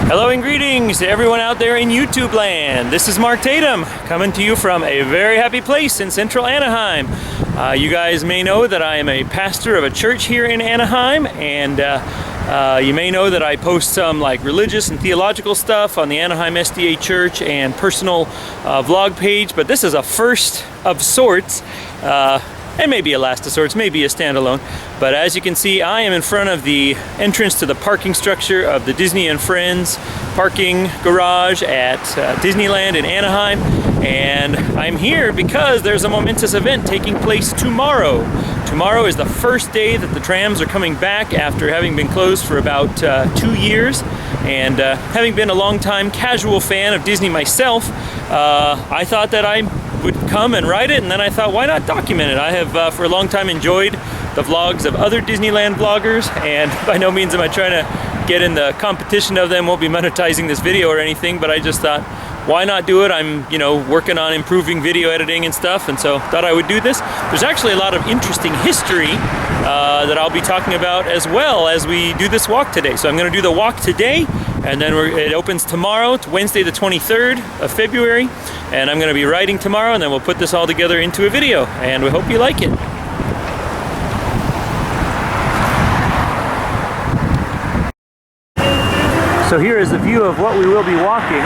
Hello and greetings to everyone out there in YouTube land. This is Mark Tatum coming to you from a very happy place in central Anaheim. You guys may know that I am a pastor of a church here in Anaheim, and you may know that I post some like religious and theological stuff on the Anaheim SDA Church and personal vlog page, but this is a first of sorts. And maybe a last of sorts, maybe a standalone. But as you can see, I am in front of the entrance to the parking structure of the Disney and Friends parking garage at Disneyland in Anaheim. And I'm here because there's a momentous event taking place tomorrow. Tomorrow is the first day that the trams are coming back after having been closed for about 2 years. And having been a long-time casual fan of Disney myself, I thought that I would come and ride it, and then I thought, why not document it? I have for a long time enjoyed the vlogs of other Disneyland vloggers, and by no means am I trying to get in the competition of them. Won't be monetizing this video or anything, but I just thought, why not do it? I'm, working on improving video editing and stuff, and so thought I would do this. There's actually a lot of interesting history that I'll be talking about as well as we do this walk today. So I'm going to do the walk today, and then it opens tomorrow. It's Wednesday the 23rd of February, and I'm going to be riding tomorrow, and then we'll put this all together into a video, and we hope you like it. So here is a view of what we will be walking.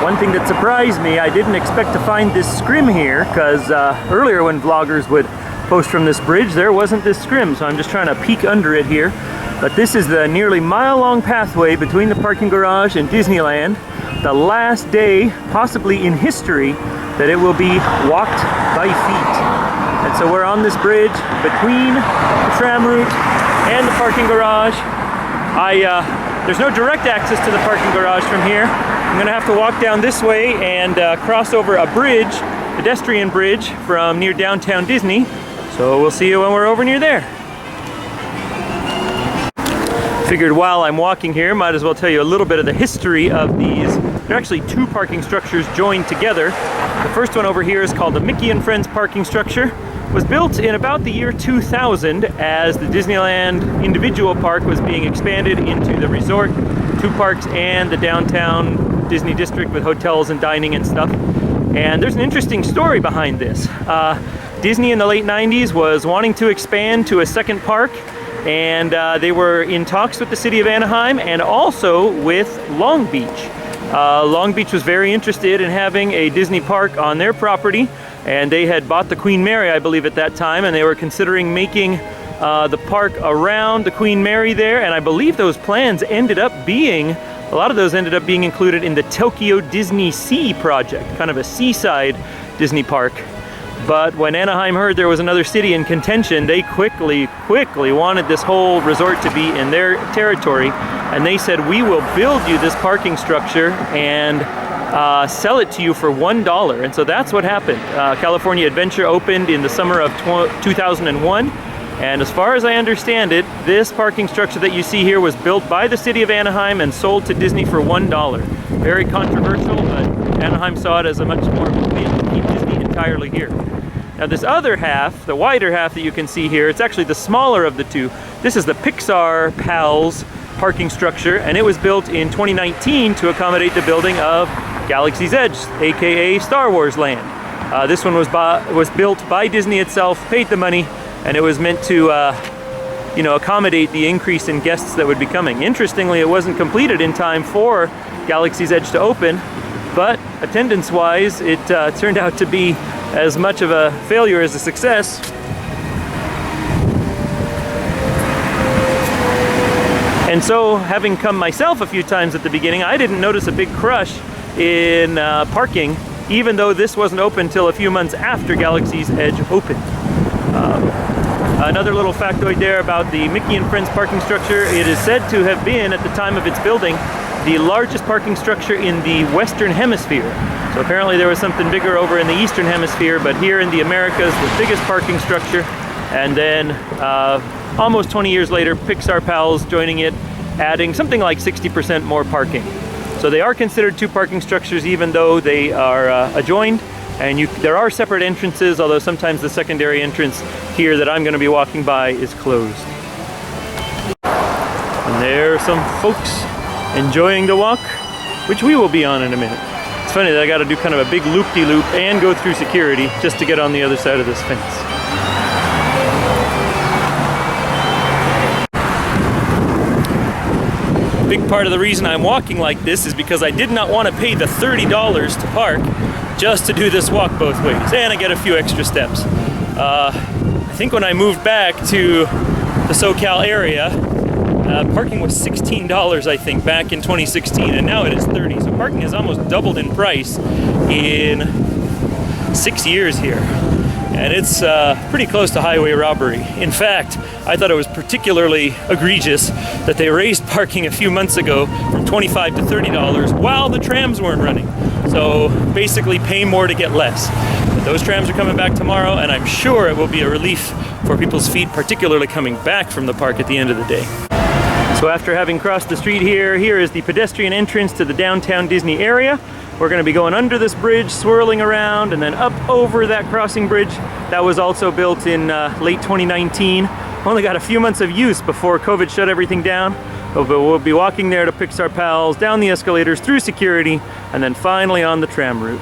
One thing that surprised me, I didn't expect to find this scrim here, because earlier when vloggers would post from this bridge, there wasn't this scrim, so I'm just trying to peek under it here. But this is the nearly mile-long pathway between the parking garage and Disneyland. The last day, possibly in history, that it will be walked by feet. And so we're on this bridge between the tram route and the parking garage. There's no direct access to the parking garage from here. I'm gonna have to walk down this way and cross over a bridge, pedestrian bridge from near downtown Disney. So we'll see you when we're over near there. Figured while I'm walking here, might as well tell you a little bit of the history of these. They're actually two parking structures joined together. The first one over here is called the Mickey and Friends parking structure. It was built in about the year 2000 as the Disneyland individual park was being expanded into the resort, two parks, and the downtown Disney district with hotels and dining and stuff. And there's an interesting story behind this. Disney in the late 90s was wanting to expand to a second park, and they were in talks with the city of Anaheim and also with Long Beach. Long Beach was very interested in having a Disney park on their property, and they had bought the Queen Mary, I believe, at that time, and they were considering making the park around the Queen Mary there, and I believe those plans ended up being, a lot of those ended up being included in the Tokyo Disney Sea project, kind of a seaside Disney park. But when Anaheim heard there was another city in contention, they quickly wanted this whole resort to be in their territory, and they said, we will build you this parking structure and sell it to you for $1. And so that's what happened. California Adventure opened in the summer of 2001. And as far as I understand it, this parking structure that you see here was built by the city of Anaheim and sold to Disney for $1. Very controversial, but Anaheim saw it as a much more win to keep Disney entirely here. Now this other half, the wider half that you can see here, it's actually the smaller of the two. This is the Pixar Pals parking structure, and it was built in 2019 to accommodate the building of Galaxy's Edge, aka Star Wars Land. This one was built by Disney itself, paid the money, and it was meant to accommodate the increase in guests that would be coming. Interestingly, it wasn't completed in time for Galaxy's Edge to open, but attendance-wise, it turned out to be as much of a failure as a success. And so, having come myself a few times at the beginning, I didn't notice a big crush in parking, even though this wasn't open until a few months after Galaxy's Edge opened. Another little factoid there about the Mickey and Friends parking structure, it is said to have been, at the time of its building, the largest parking structure in the Western Hemisphere. So apparently there was something bigger over in the Eastern Hemisphere, but here in the Americas, the biggest parking structure. And then almost 20 years later, Pixar Pals joining it, adding something like 60% more parking. So they are considered two parking structures even though they are adjoined. And there are separate entrances, although sometimes the secondary entrance here that I'm going to be walking by is closed. And there are some folks enjoying the walk, which we will be on in a minute. It's funny that I got to do kind of a big loop-de-loop and go through security just to get on the other side of this fence. Big part of the reason I'm walking like this is because I did not want to pay the $30 to park just to do this walk both ways, and I get a few extra steps. I think when I moved back to the SoCal area, parking was $16, I think, back in 2016, and now it is $30. So parking has almost doubled in price in 6 years here. And it's pretty close to highway robbery. In fact, I thought it was particularly egregious that they raised parking a few months ago from $25 to $30 while the trams weren't running. So basically pay more to get less. But those trams are coming back tomorrow, and I'm sure it will be a relief for people's feet, particularly coming back from the park at the end of the day. So after having crossed the street here is the pedestrian entrance to the downtown Disney area. We're going to be going under this bridge, swirling around, and then up over that crossing bridge. That was also built in late 2019. Only got a few months of use before COVID shut everything down. But we'll be walking there to Pixar Pals, down the escalators, through security, and then finally on the tram route.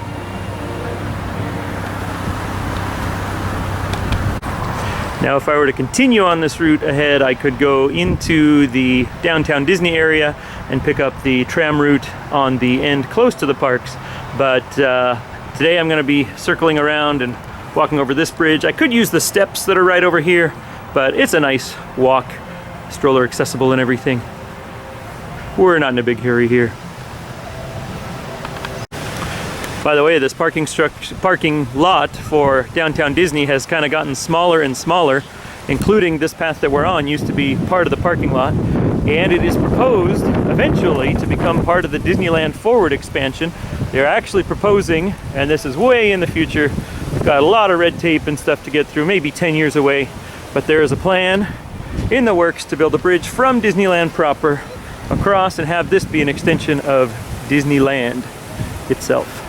Now, if I were to continue on this route ahead, I could go into the downtown Disney area and pick up the tram route on the end close to the parks. But today I'm going to be circling around and walking over this bridge. I could use the steps that are right over here, but it's a nice walk, stroller accessible and everything. We're not in a big hurry here. By the way, this parking lot for downtown Disney has kind of gotten smaller and smaller, including this path that we're on used to be part of the parking lot, and it is proposed eventually to become part of the Disneyland Forward expansion. They're actually proposing, and this is way in the future, we've got a lot of red tape and stuff to get through, maybe 10 years away, but there is a plan in the works to build a bridge from Disneyland proper across and have this be an extension of Disneyland itself.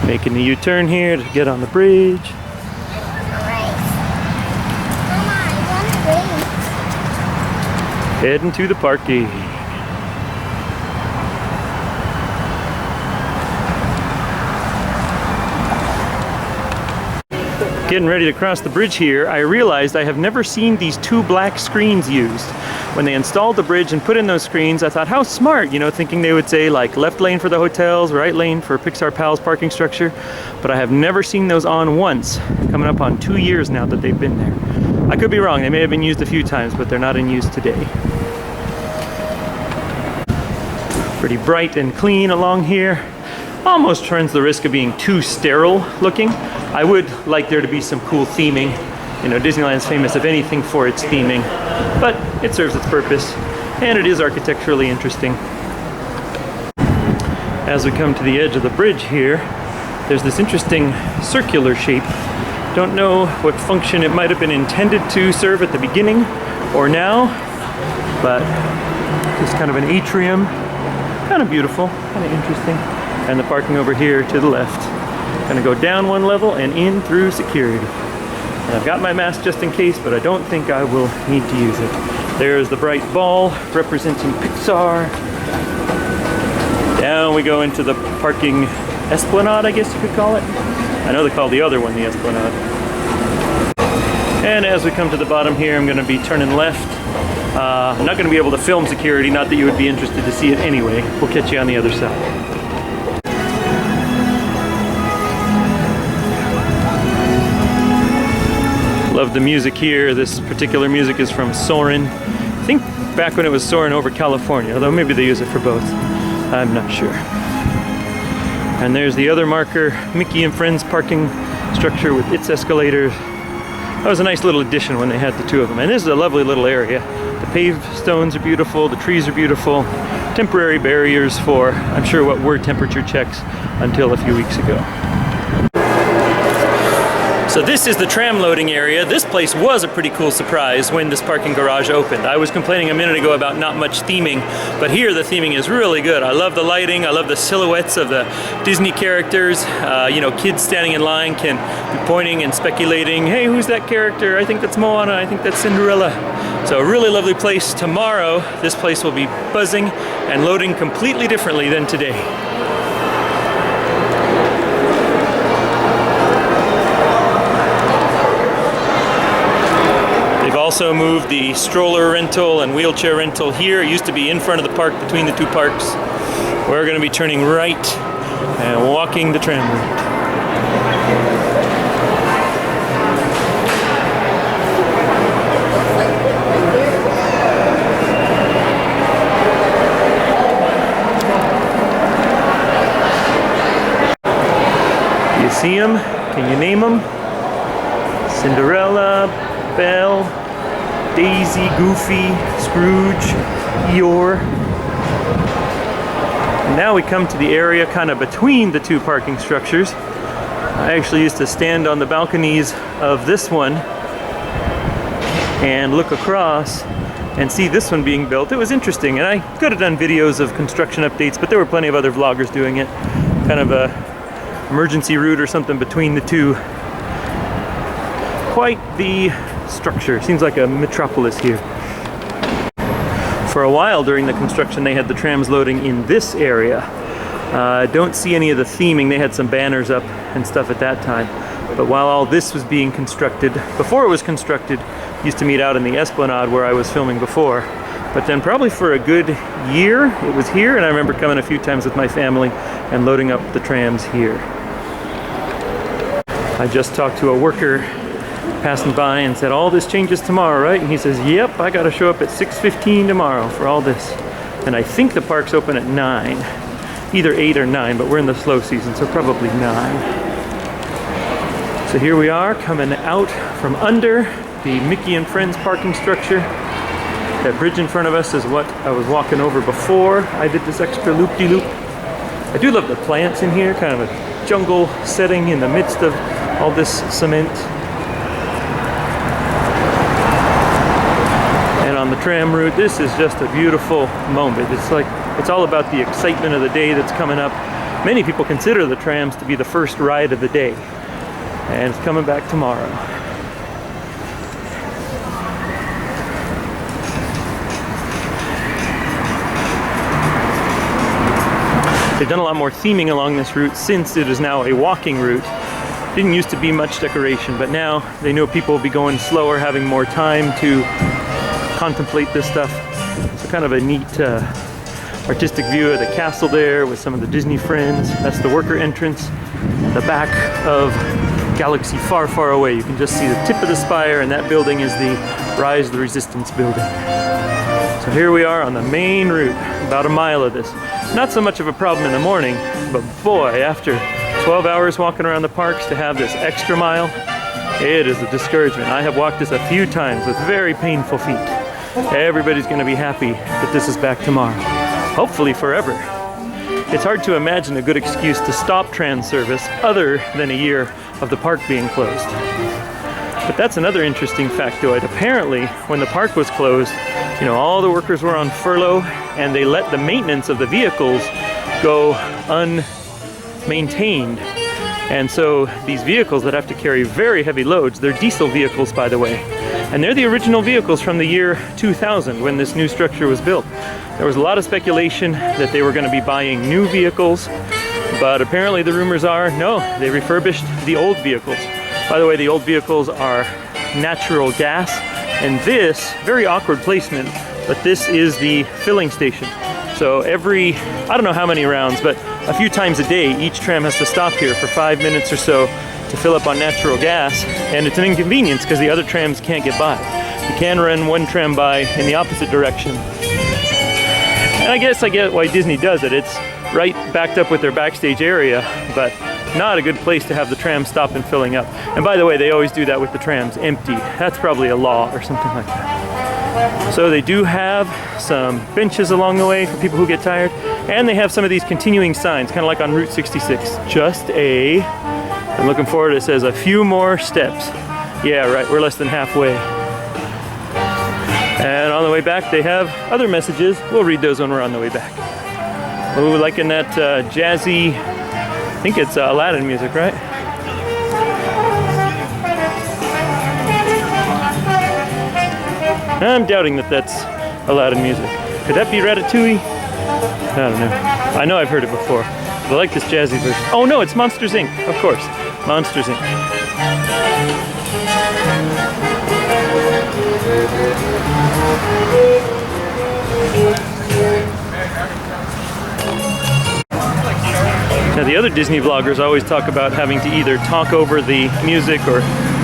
Making the U-turn here to get on the bridge. Heading to the parking. Getting ready to cross the bridge here, I realized I have never seen these two black screens used. When they installed the bridge and put in those screens, I thought, how smart, you know, thinking they would say like left lane for the hotels, right lane for Pixar Pals parking structure. But I have never seen those on once, coming up on 2 years now that they've been there. I could be wrong, they may have been used a few times, but they're not in use today. Pretty bright and clean along here. Almost runs the risk of being too sterile looking. I would like there to be some cool theming. You know, Disneyland's famous, if anything, for its theming, but it serves its purpose, and it is architecturally interesting. As we come to the edge of the bridge here, there's this interesting circular shape. Don't know what function it might have been intended to serve at the beginning or now, but just kind of an atrium. Kind of beautiful, kind of interesting. And the parking over here to the left. Gonna go down one level and in through security. And I've got my mask just in case, but I don't think I will need to use it. There's the bright ball representing Pixar. Down we go into the parking esplanade, I guess you could call it. I know they call the other one the esplanade. And as we come to the bottom here, I'm gonna be turning left. I'm not gonna be able to film security, not that you would be interested to see it anyway. We'll catch you on the other side. Love the music here. This particular music is from Soarin'. I think back when it was Soarin' over California, although maybe they use it for both. I'm not sure. And there's the other marker, Mickey and Friends parking structure with its escalators. That was a nice little addition when they had the two of them. And this is a lovely little area. The paved stones are beautiful, the trees are beautiful. Temporary barriers for, I'm sure, what were temperature checks until a few weeks ago. So this is the tram loading area. This place was a pretty cool surprise when this parking garage opened. I was complaining a minute ago about not much theming, but here the theming is really good. I love the lighting, I love the silhouettes of the Disney characters. You know, kids standing in line can be pointing and speculating, hey, who's that character? I think that's Moana, I think that's Cinderella. So So a really lovely place. Tomorrow, this place will be buzzing and loading completely differently than today. They've also moved the stroller rental and wheelchair rental here. It used to be in front of the park between the two parks. We're going to be turning right and walking the tram route. You see them? Can you name them? Cinderella, Belle, Daisy, Goofy, Scrooge, Eeyore. And now we come to the area kind of between the two parking structures. I actually used to stand on the balconies of this one and look across and see this one being built. It was interesting, and I could have done videos of construction updates, but there were plenty of other vloggers doing it. Kind of a emergency route or something between the two. Quite the structure. Seems like a metropolis here. For a while during the construction, they had the trams loading in this area. Don't see any of the theming. They had some banners up and stuff at that time. But while all this was being constructed, before it was constructed, used to meet out in the Esplanade where I was filming before. But then probably for a good year, it was here, and I remember coming a few times with my family and loading up the trams here. I just talked to a worker passing by and said, all this changes tomorrow, right? And he says, yep, I got to show up at 6:15 tomorrow for all this. And I think the park's open at 9. Either 8 or 9, but we're in the slow season, so probably 9. So here we are coming out from under the Mickey and Friends parking structure. That bridge in front of us is what I was walking over before I did this extra loop-de-loop. I do love the plants in here, kind of a jungle setting in the midst of all this cement. And on the tram route, this is just a beautiful moment. It's like, it's all about the excitement of the day that's coming up. Many people consider the trams to be the first ride of the day. And it's coming back tomorrow. They've done a lot more theming along this route since it is now a walking route. Didn't used to be much decoration, but now they know people will be going slower, having more time to contemplate this stuff. So kind of a neat artistic view of the castle there with some of the Disney friends. That's the worker entrance. The back of Galaxy Far, Far Away. You can just see the tip of the spire, and that building is the Rise of the Resistance building. So here we are on the main route, about a mile of this. Not so much of a problem in the morning, but boy, after 12 hours walking around the parks to have this extra mile, it is a discouragement. I have walked this a few times with very painful feet. Everybody's going to be happy that this is back tomorrow. Hopefully forever. It's hard to imagine a good excuse to stop tram service other than a year of the park being closed. But that's another interesting factoid. Apparently, when the park was closed, you know, all the workers were on furlough, and they let the maintenance of the vehicles go unmaintained. And so these vehicles that have to carry very heavy loads, they're diesel vehicles, by the way. And they're the original vehicles from the year 2000 when this new structure was built. There was a lot of speculation that they were going to be buying new vehicles, but apparently the rumors are, no, they refurbished the old vehicles. By the way, the old vehicles are natural gas, and this, very awkward placement, but this is the filling station. So every, I don't know how many rounds, but a few times a day, each tram has to stop here for 5 minutes or so to fill up on natural gas, and it's an inconvenience because the other trams can't get by. You can run one tram by in the opposite direction. And I guess I get why Disney does it. It's right backed up with their backstage area, but not a good place to have the tram stop and filling up. And by the way, they always do that with the trams, empty. That's probably a law or something like that. So they do have some benches along the way for people who get tired, and they have some of these continuing signs, kind of like on Route 66. Just a, I'm looking forward, it says a few more steps. Yeah, right, we're less than halfway. And on the way back, they have other messages. We'll read those when we're on the way back. Ooh, liking that jazzy, I think it's Aladdin music, right? I'm doubting that that's Aladdin music. Could that be Ratatouille? I don't know. I know I've heard it before. But I like this jazzy version. Oh no, it's Monsters Inc. Of course. Monsters Inc. Now the other Disney vloggers always talk about having to either talk over the music or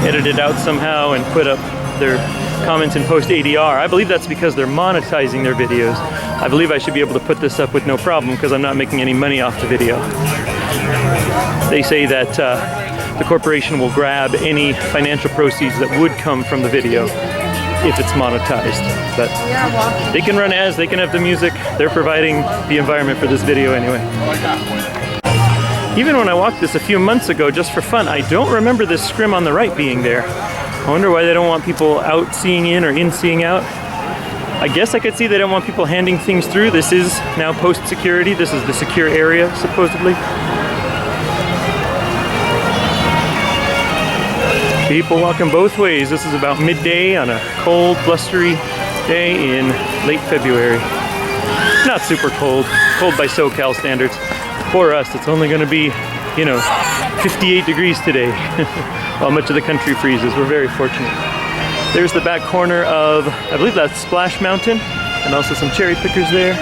edit it out somehow and put up their comments and post ADR. I believe that's because they're monetizing their videos. I believe I should be able to put this up with no problem because I'm not making any money off the video. They say that the corporation will grab any financial proceeds that would come from the video if it's monetized. But they can run ads, they can have the music, they're providing the environment for this video anyway. Even when I walked this a few months ago just for fun, I don't remember this scrim on the right being there. I wonder why they don't want people out seeing in or in seeing out. I guess I could see they don't want people handing things through. This is now post security. This is the secure area, supposedly. People walking both ways. This is about midday on a cold, blustery day in late February. Not super cold. Cold by SoCal standards. For us, it's only going to be, you know, 58 degrees today, while much of the country freezes. We're very fortunate. There's the back corner of, I believe that's Splash Mountain, and also some cherry pickers there.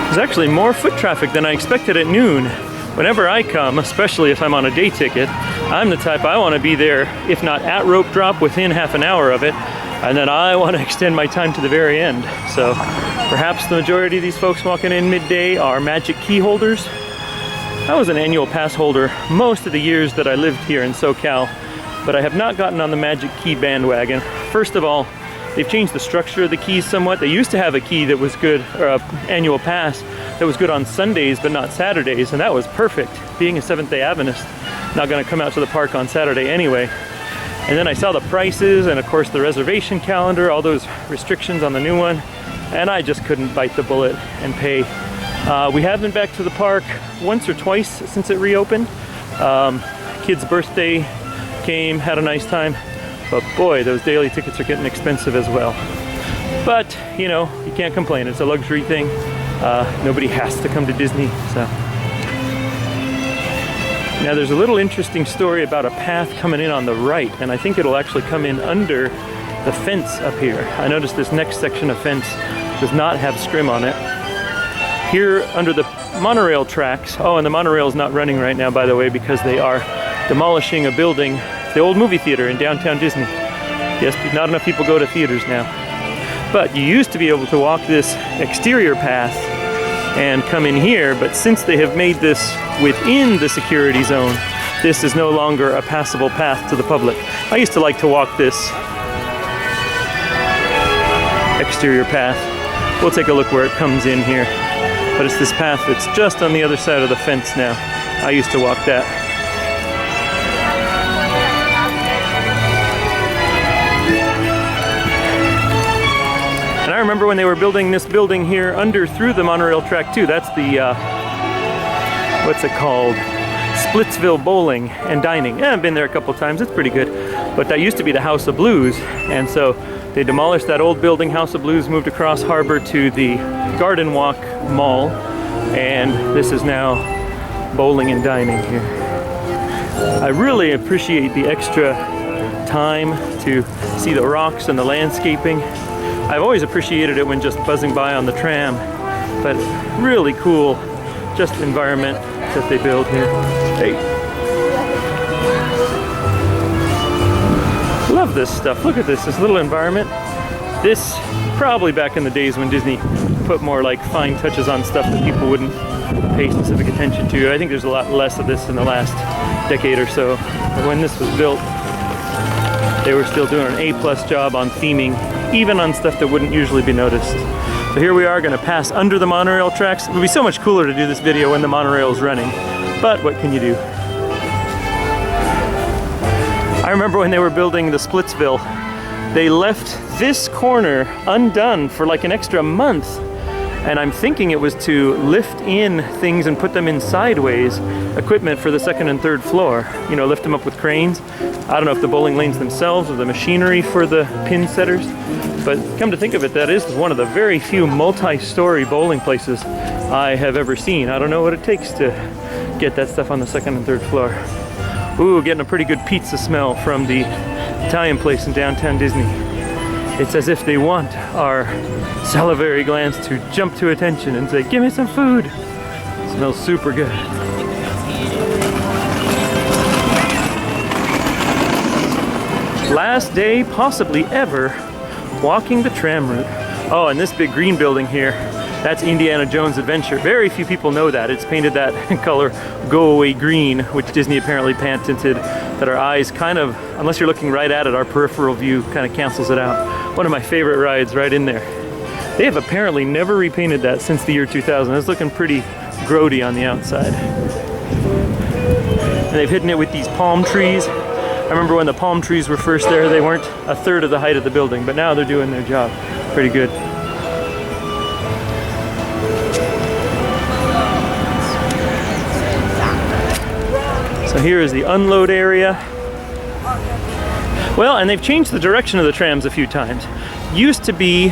There's actually more foot traffic than I expected at noon. Whenever I come, especially if I'm on a day ticket, I'm the type I want to be there, if not at rope drop, within half an hour of it. And then I want to extend my time to the very end. So perhaps the majority of these folks walking in midday are magic key holders. I was an annual pass holder most of the years that I lived here in SoCal, but I have not gotten on the magic key bandwagon. First of all, they've changed the structure of the keys somewhat. They used to have a key that was good, or an annual pass that was good on Sundays but not Saturdays, and that was perfect. Being a Seventh-day Adventist, not going to come out to the park on Saturday anyway. And then I saw the prices and of course the reservation calendar, all those restrictions on the new one, and I just couldn't bite the bullet and pay. We have been back to the park once or twice since it reopened. Kid's birthday came, had a nice time, but boy, those daily tickets are getting expensive as well. But, you know, you can't complain. It's a luxury thing. Nobody has to come to Disney, so. Now there's a little interesting story about a path coming in on the right, and I think it'll actually come in under the fence up here. I noticed this next section of fence does not have scrim on it. Here under the monorail tracks, oh, and the monorail is not running right now, by the way, because they are demolishing a building, the old movie theater in downtown Disney. Yes, not enough people go to theaters now. But you used to be able to walk this exterior path and come in here, but since they have made this within the security zone, this is no longer a passable path to the public. I used to like to walk this exterior path. We'll take a look where it comes in here. But it's this path that's just on the other side of the fence now. I used to walk that. And I remember when they were building this building here through the monorail track too. That's the, what's it called? Splitsville Bowling and Dining. Yeah, I've been there a couple times. It's pretty good. But that used to be the House of Blues. And so they demolished that old building, House of Blues, moved across harbor to the Garden Walk Mall. And this is now bowling and dining here. I really appreciate the extra time to see the rocks and the landscaping. I've always appreciated it when just buzzing by on the tram, but really cool just environment that they build here. Hey. Love this stuff. Look at this little environment. This, probably back in the days when Disney put more like fine touches on stuff that people wouldn't pay specific attention to. I think there's a lot less of this in the last decade or so. But when this was built, they were still doing an A+ job on theming, even on stuff that wouldn't usually be noticed. So here we are going to pass under the monorail tracks. It would be so much cooler to do this video when the monorail is running, but what can you do? I remember when they were building the Splitsville, they left this corner undone for like an extra month. and I'm thinking it was to lift in things and put them in sideways, equipment for the second and third floor. You know, lift them up with cranes. I don't know if the bowling lanes themselves or the machinery for the pin setters, but come to think of it, that is one of the very few multi-story bowling places I have ever seen. I don't know what it takes to get that stuff on the second and third floor. Ooh, getting a pretty good pizza smell from the Italian place in downtown Disney. It's as if they want our salivary glands to jump to attention and say, give me some food. It smells super good. Last day, possibly ever, walking the tram route. Oh, and this big green building here, that's Indiana Jones Adventure. Very few people know that. It's painted that color go away green, which Disney apparently patented, that our eyes kind of, unless you're looking right at it, our peripheral view kind of cancels it out. One of my favorite rides right in there. They have apparently never repainted that since the year 2000. It's looking pretty grody on the outside. And they've hidden it with these palm trees. I remember when the palm trees were first there, they weren't a third of the height of the building, but now they're doing their job. Pretty good. So here is the unload area. Well, and they've changed the direction of the trams a few times. Used to be,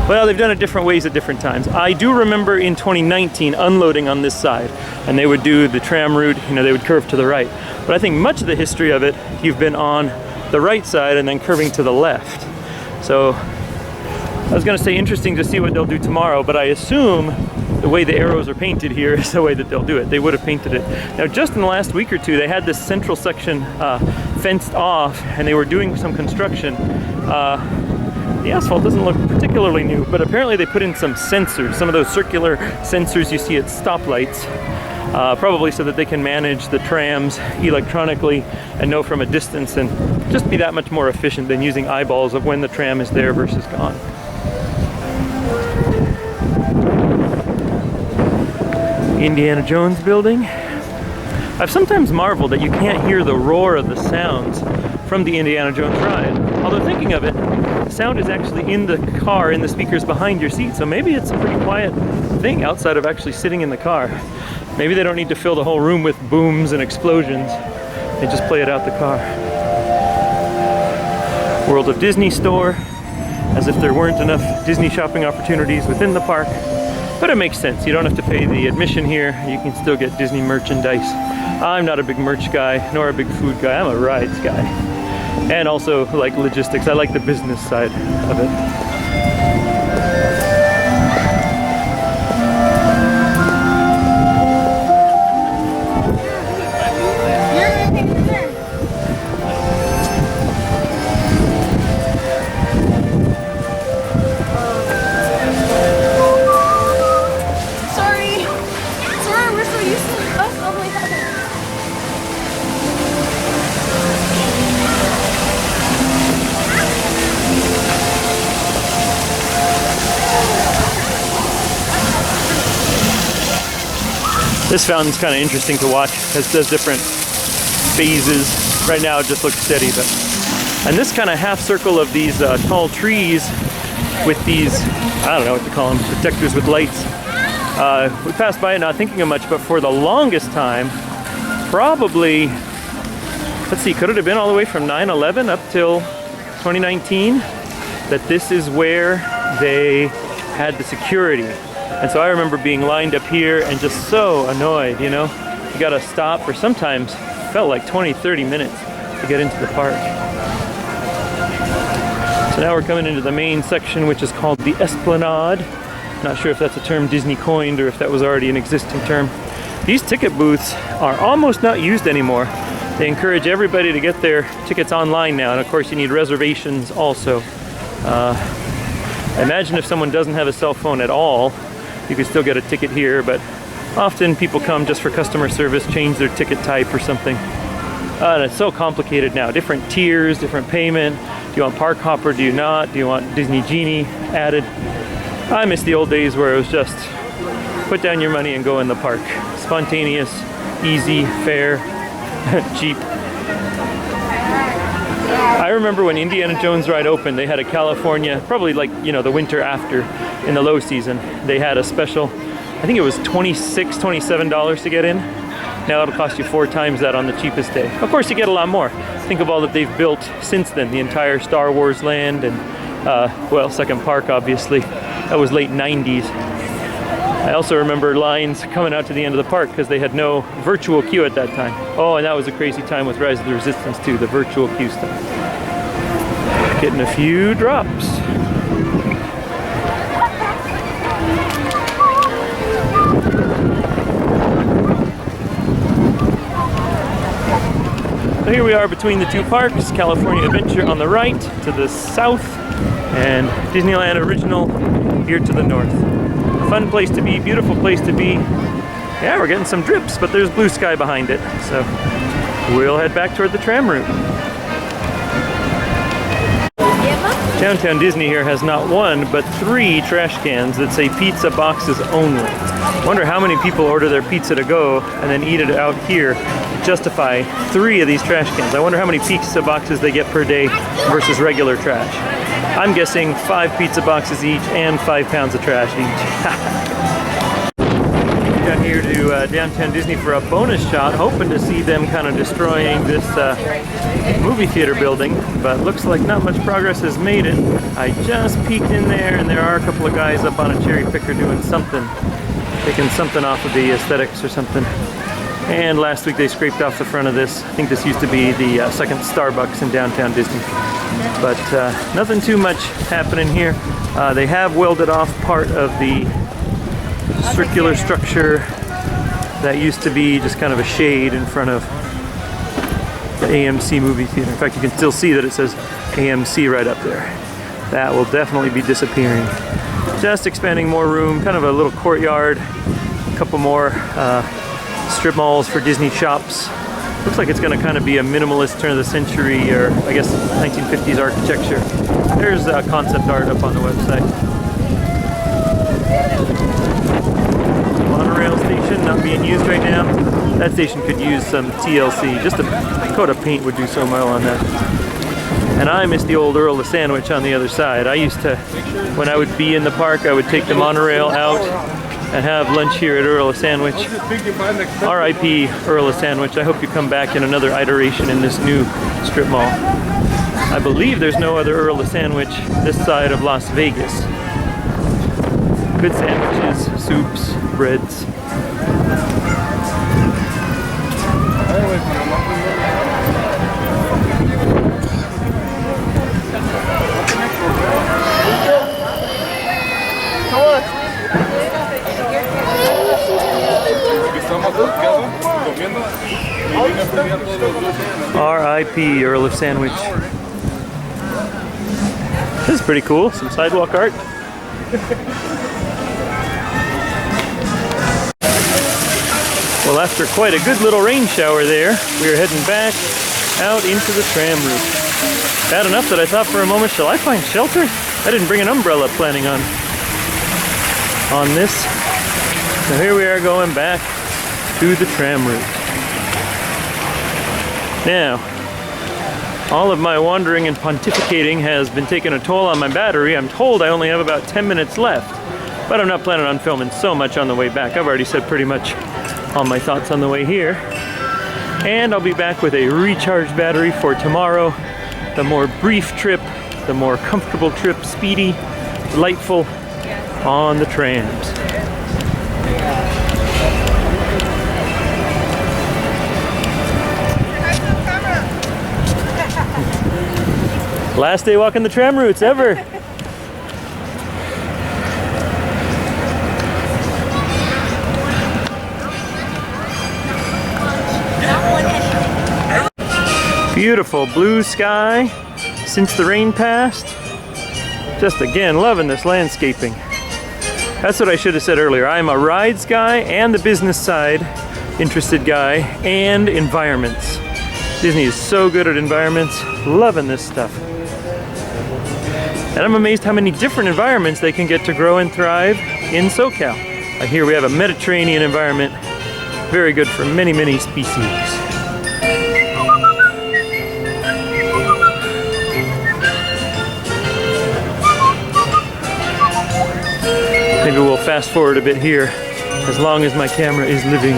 well, they've done it different ways at different times. I do remember in 2019 unloading on this side, and they would do the tram route, you know, they would curve to the right. But I think much of the history of it, you've been on the right side and then curving to the left. So I was gonna say interesting to see what they'll do tomorrow, but I assume the way the arrows are painted here is the way that they'll do it. They would have painted it. Now, just in the last week or two, they had this central section fenced off, and they were doing some construction. The asphalt doesn't look particularly new, but apparently they put in some sensors, some of those circular sensors you see at stoplights, probably so that they can manage the trams electronically and know from a distance and just be that much more efficient than using eyeballs of when the tram is there versus gone. Indiana Jones building. I've sometimes marveled that you can't hear the roar of the sounds from the Indiana Jones ride. Although thinking of it, the sound is actually in the car, in the speakers behind your seat, so maybe it's a pretty quiet thing outside of actually sitting in the car. Maybe they don't need to fill the whole room with booms and explosions. They just play it out the car. World of Disney store, as if there weren't enough Disney shopping opportunities within the park. But it makes sense. You don't have to pay the admission here. You can still get Disney merchandise. I'm not a big merch guy, nor a big food guy. I'm a rides guy. And also like logistics. I like the business side of it. This fountain's kind of interesting to watch. It does different phases. Right now it just looks steady, but and this kind of half circle of these tall trees with these, I don't know what to call them, protectors with lights. We passed by it not thinking of much, but for the longest time, probably, let's see, could it have been all the way from 9/11 up till 2019? That this is where they had the security. And so I remember being lined up here and just so annoyed, you know? You gotta stop for sometimes felt like 20-30 minutes to get into the park. So now we're coming into the main section, which is called the Esplanade. Not sure if that's a term Disney coined or if that was already an existing term. These ticket booths are almost not used anymore. They encourage everybody to get their tickets online now, and of course you need reservations also. Imagine if someone doesn't have a cell phone at all, you could still get a ticket here, but often people come just for customer service, change their ticket type or something. And it's so complicated now. Different tiers, different payment. Do you want Park Hopper? Do you not? Do you want Disney Genie added? I miss the old days where it was just put down your money and go in the park. Spontaneous, easy, fair, cheap. I remember when Indiana Jones ride opened, they had a California, probably like, you know, the winter after in the low season, they had a special, I think it was $26, $27 to get in. Now it'll cost you 4 times that on the cheapest day. Of course, you get a lot more. Think of all that they've built since then, the entire Star Wars land and, well, second park, obviously. That was late 90s. I also remember lines coming out to the end of the park because they had no virtual queue at that time. Oh, and that was a crazy time with Rise of the Resistance too, the virtual queue stuff. Getting a few drops. So here we are between the two parks, California Adventure on the right to the south, and Disneyland Original here to the north. Fun place to be, beautiful place to be. Yeah, we're getting some drips, but there's blue sky behind it. So we'll head back toward the tram route. Downtown Disney here has not 1, but 3 trash cans that say pizza boxes only. I wonder how many people order their pizza to go and then eat it out here to justify 3 of these trash cans. I wonder how many pizza boxes they get per day versus regular trash. I'm guessing 5 pizza boxes each and 5 pounds of trash each. Down here to downtown Disney for a bonus shot, hoping to see them kind of destroying this movie theater building, but looks like not much progress has made it. I just peeked in there and there are a couple of guys up on a cherry picker doing something, taking something off of the aesthetics or something. And last week they scraped off the front of this. I think this used to be the second Starbucks in downtown Disney. But nothing too much happening here. They have welded off part of the circular structure that used to be just kind of a shade in front of the AMC movie theater. In fact, you can still see that it says AMC right up there. That will definitely be disappearing. Just expanding more room, kind of a little courtyard, a couple more strip malls for Disney shops. Looks like it's going to kind of be a minimalist turn of the century, or I guess 1950s architecture. There's concept art up on the website. Monorail station not being used right now. That station could use some TLC. Just a coat of paint would do so well on that. And I miss the old Earl of Sandwich on the other side. I used to, when I would be in the park, I would take the monorail out and have lunch here at Earl of Sandwich. R.I.P. Earl of Sandwich. I hope you come back in another iteration in this new strip mall. I believe there's no other Earl of Sandwich this side of Las Vegas. Good sandwiches, soups, breads. R.I.P. Earl of Sandwich. This is pretty cool. Some sidewalk art. Well, after quite a good little rain shower there, we are heading back out into the tram route. Bad enough that I thought for a moment, shall I find shelter? I didn't bring an umbrella planning on this. So here we are going back to the tram route. Now, all of my wandering and pontificating has been taking a toll on my battery. I'm told I only have about 10 minutes left, but I'm not planning on filming so much on the way back. I've already said pretty much all my thoughts on the way here. And I'll be back with a recharged battery for tomorrow. The more brief trip, the more comfortable trip, speedy, delightful on the trams. Last day walking the tram routes ever. Beautiful blue sky since the rain passed. Just again, loving this landscaping. That's what I should have said earlier. I'm a rides guy and the business side interested guy and environments. Disney is so good at environments. Loving this stuff. And I'm amazed how many different environments they can get to grow and thrive in SoCal. Here we have a Mediterranean environment. Very good for many, many species. fast forward a bit here, as long as my camera is living.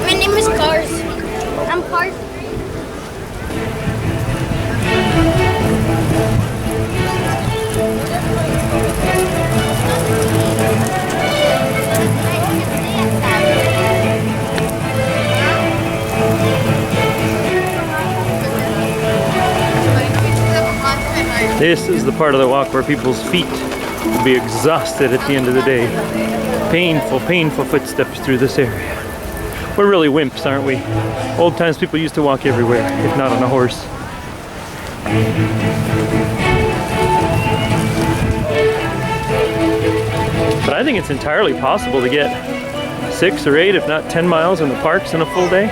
My name is Cars. I'm Cars. This is the part of the walk where people's feet will be exhausted at the end of the day. Painful, painful footsteps through this area. We're really wimps, aren't we? Old times people used to walk everywhere, if not on a horse. But I think it's entirely possible to get 6 or 8, if not 10 miles in the parks in a full day.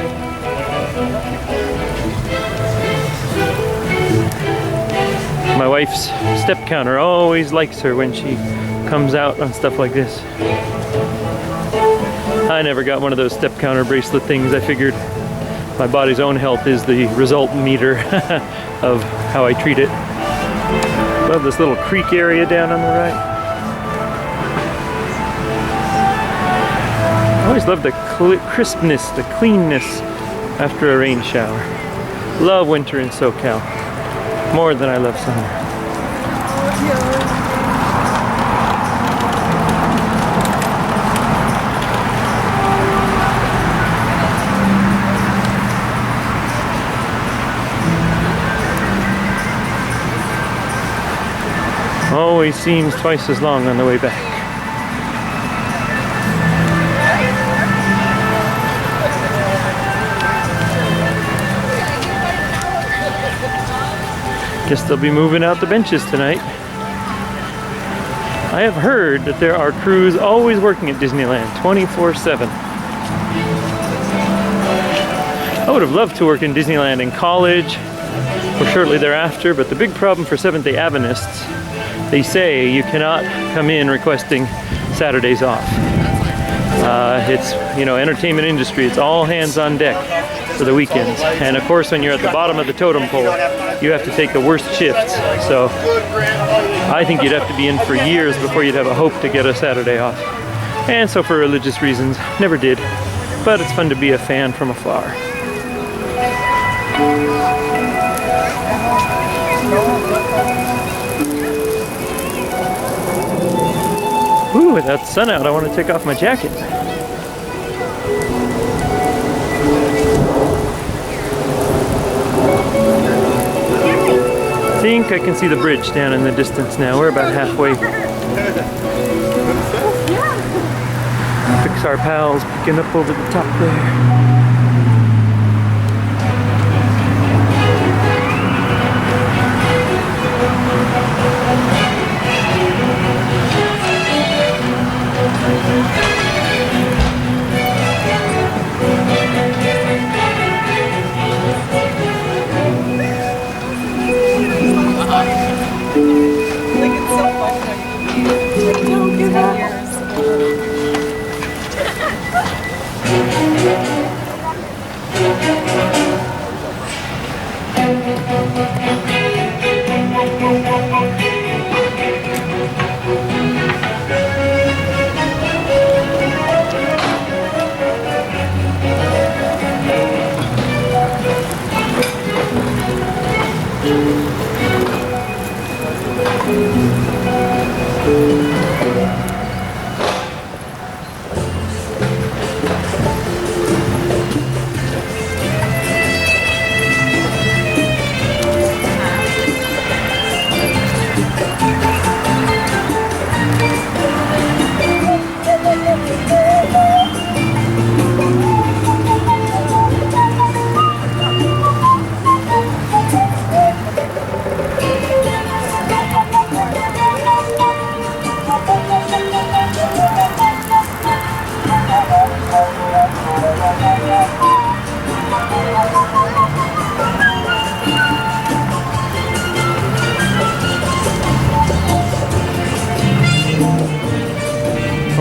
My wife's step counter always likes her when she comes out on stuff like this. I never got one of those step counter bracelet things. I figured my body's own health is the result meter of how I treat it. Love this little creek area down on the right. I always love the crispness, the cleanness after a rain shower. Love winter in SoCal more than I love summer. Always seems twice as long on the way back. Guess they'll be moving out the benches tonight. I have heard that there are crews always working at Disneyland 24/7. I would have loved to work in Disneyland in college or shortly thereafter, but the big problem for Seventh-day Adventists, they say you cannot come in requesting Saturdays off. It's, you know, entertainment industry, it's all hands on deck for the weekends. And of course, when you're at the bottom of the totem pole, you have to take the worst shifts. So I think you'd have to be in for years before you'd have a hope to get a Saturday off. And so for religious reasons, never did. But it's fun to be a fan from afar. Ooh, with that sun out, I want to take off my jacket. I think I can see the bridge down in the distance now. We're about halfway. Pixar pals picking up over the top there.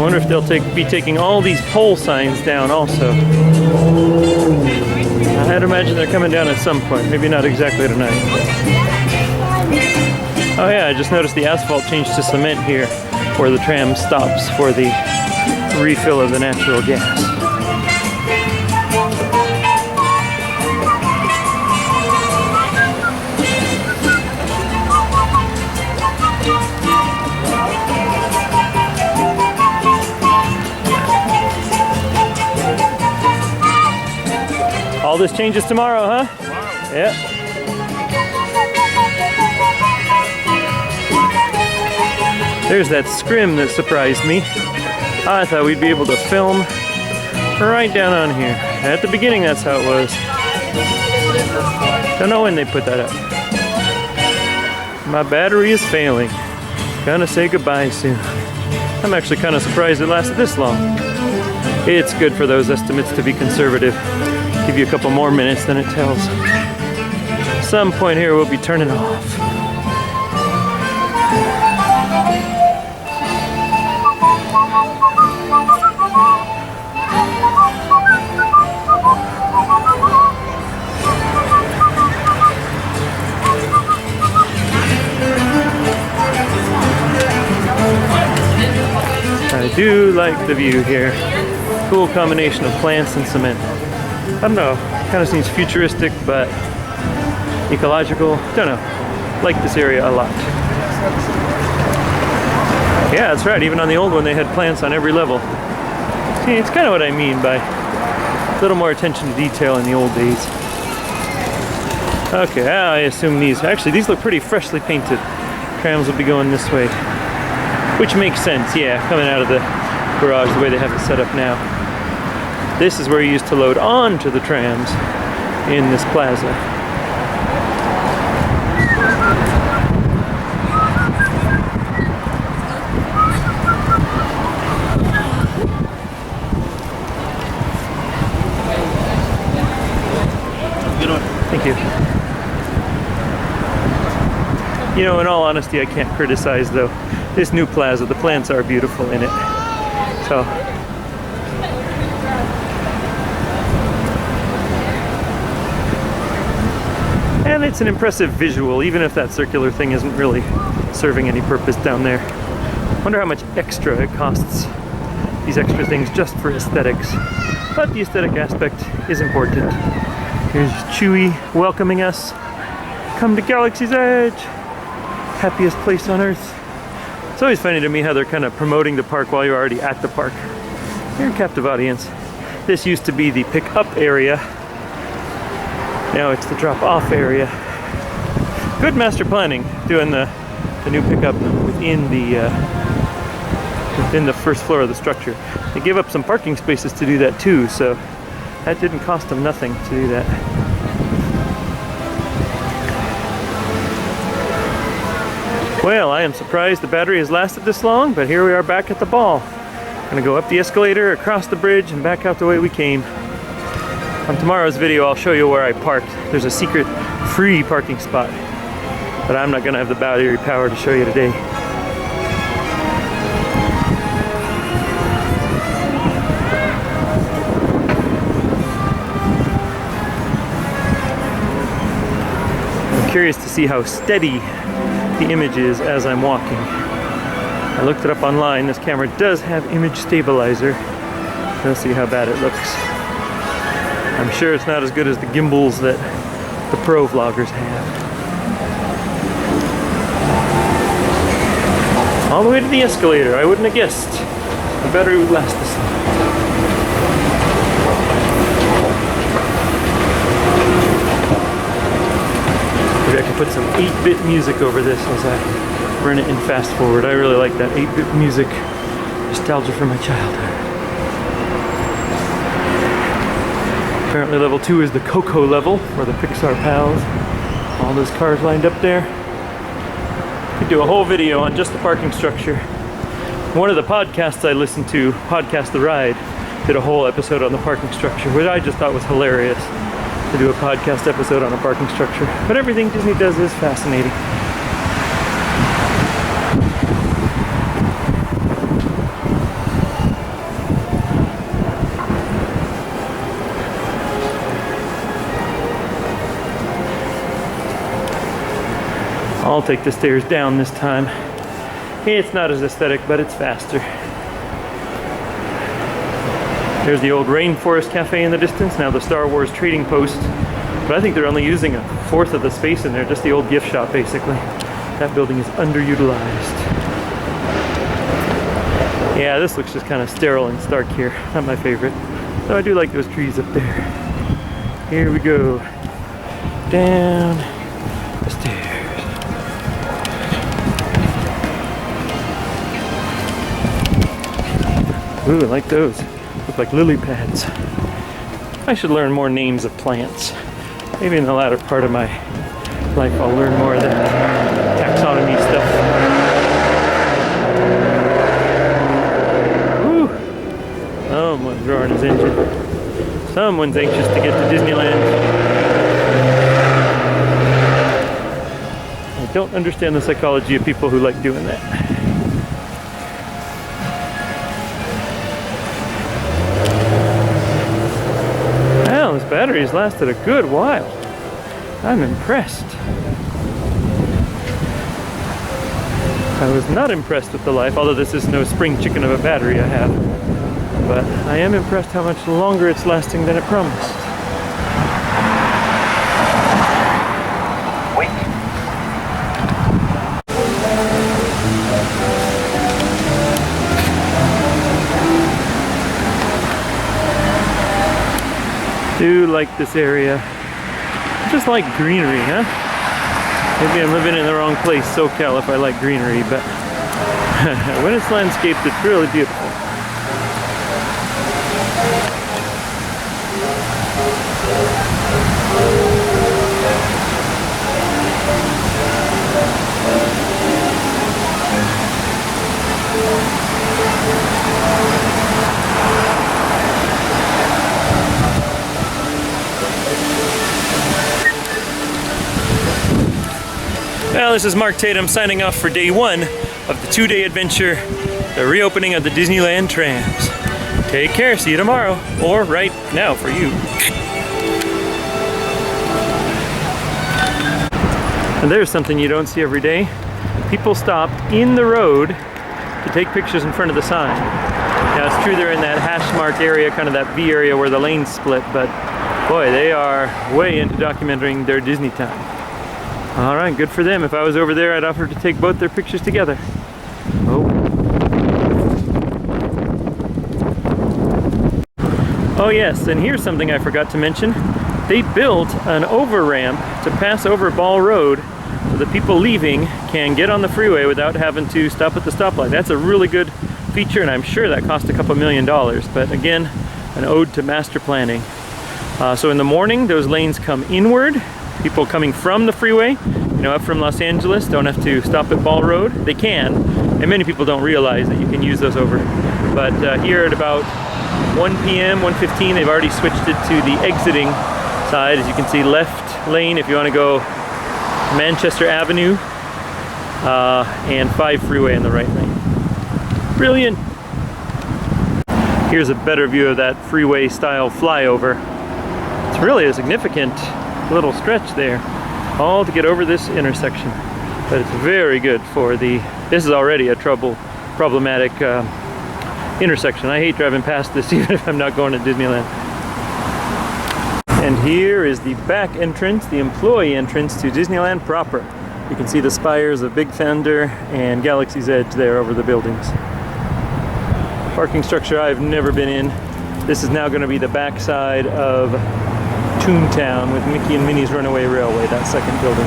I wonder if they'll be taking all these pole signs down also. I'd imagine they're coming down at some point, maybe not exactly tonight. Oh yeah, I just noticed the asphalt changed to cement here where the tram stops for the refill of the natural gas. All this changes tomorrow, huh? Tomorrow. Yep. There's that scrim that surprised me. I thought we'd be able to film right down on here. At the beginning, that's how it was. Don't know when they put that up. My battery is failing. Gonna say goodbye soon. I'm actually kind of surprised it lasted this long. It's good for those estimates to be conservative. Give you a couple more minutes than it tells. Some point here we'll be turning off. I do like the view here. Cool combination of plants and cement. I don't know, kind of seems futuristic, but ecological. Don't know. Like this area a lot. Yeah, that's right. Even on the old one, they had plants on every level. See, it's kind of what I mean by a little more attention to detail in the old days. Okay, I assume these look pretty freshly painted. Trams will be going this way. Which makes sense, yeah, coming out of the garage the way they have it set up now. This is where you used to load onto the trams in this plaza. Thank you. You know, in all honesty, I can't criticize though. This new plaza, the plants are beautiful in it. So. And it's an impressive visual, even if that circular thing isn't really serving any purpose down there. Wonder how much extra it costs, these extra things, just for aesthetics. But the aesthetic aspect is important. Here's Chewy welcoming us. Come to Galaxy's Edge! Happiest place on Earth. It's always funny to me how they're kind of promoting the park while you're already at the park. You're a captive audience. This used to be the pick-up area. Now it's the drop-off area. Good master planning, doing the new pickup within the first floor of the structure. They gave up some parking spaces to do that too, so that didn't cost them nothing to do that. Well, I am surprised the battery has lasted this long, but here we are back at the ball. Gonna go up the escalator, across the bridge, and back out the way we came. On tomorrow's video, I'll show you where I parked. There's a secret free parking spot, but I'm not gonna have the battery power to show you today. I'm curious to see how steady the image is as I'm walking. I looked it up online. This camera does have image stabilizer. Let's see how bad it looks. I'm sure it's not as good as the gimbals that the pro vloggers have. All the way to the escalator. I wouldn't have guessed the battery would last this long. Maybe I can put some 8-bit music over this as I run it in fast forward. I really like that 8-bit music. Nostalgia for my childhood. Apparently level 2 is the Coco level for the Pixar pals. All those cars lined up there. Could do a whole video on just the parking structure. One of the podcasts I listened to, Podcast The Ride, did a whole episode on the parking structure, which I just thought was hilarious to do a podcast episode on a parking structure. But everything Disney does is fascinating. I'll take the stairs down this time. It's not as aesthetic, but it's faster. There's the old Rainforest Cafe in the distance, now the Star Wars Trading Post. But I think they're only using a fourth of the space in there, just the old gift shop basically. That building is underutilized. Yeah, this looks just kind of sterile and stark here. Not my favorite. Though I do like those trees up there. Here we go. Down the stairs. Ooh, I like those. Look like lily pads. I should learn more names of plants. Maybe in the latter part of my life I'll learn more of that taxonomy stuff. Woo! Someone's roaring his engine. Someone's anxious to get to Disneyland. I don't understand the psychology of people who like doing that. Wow, this battery's lasted a good while. I'm impressed. I was not impressed with the life, although this is no spring chicken of a battery I have. But I am impressed how much longer it's lasting than it promised. Wait. Do like this area. Just like greenery, huh? Maybe I'm living in the wrong place, SoCal, if I like greenery, but when it's landscaped, it's really beautiful. Well, this is Mark Tatum signing off for day one of the two-day adventure, the reopening of the Disneyland Trams. Take care, see you tomorrow, or right now for you. And there's something you don't see every day. People stopped in the road to take pictures in front of the sign. Now it's true they're in that hash mark area, kind of that V area where the lanes split, but boy, they are way into documenting their Disney time. All right, good for them. If I was over there, I'd offer to take both their pictures together. Oh yes, and here's something I forgot to mention. They built an over ramp to pass over Ball Road so the people leaving can get on the freeway without having to stop at the stoplight. That's a really good feature, and I'm sure that cost a couple $1 million, but again, an ode to master planning. So in the morning, those lanes come inward. People coming from the freeway, you know, up from Los Angeles, don't have to stop at Ball Road. They can, and many people don't realize that you can use those over. But here at about 1 p.m., 1:15, they've already switched it to the exiting side. As you can see, left lane if you want to go Manchester Avenue, and 5 freeway in the right lane. Brilliant. Here's a better view of that freeway style flyover. It's really a significant little stretch there, all to get over this intersection. But it's very good for this is already a problematic intersection. I hate driving past this even if I'm not going to Disneyland. And here is the back entrance, the employee entrance to Disneyland proper. You can see the spires of Big Thunder and Galaxy's Edge there over the buildings. Parking structure I've never been in. This is now going to be the backside of Toontown with Mickey and Minnie's Runaway Railway, that second building.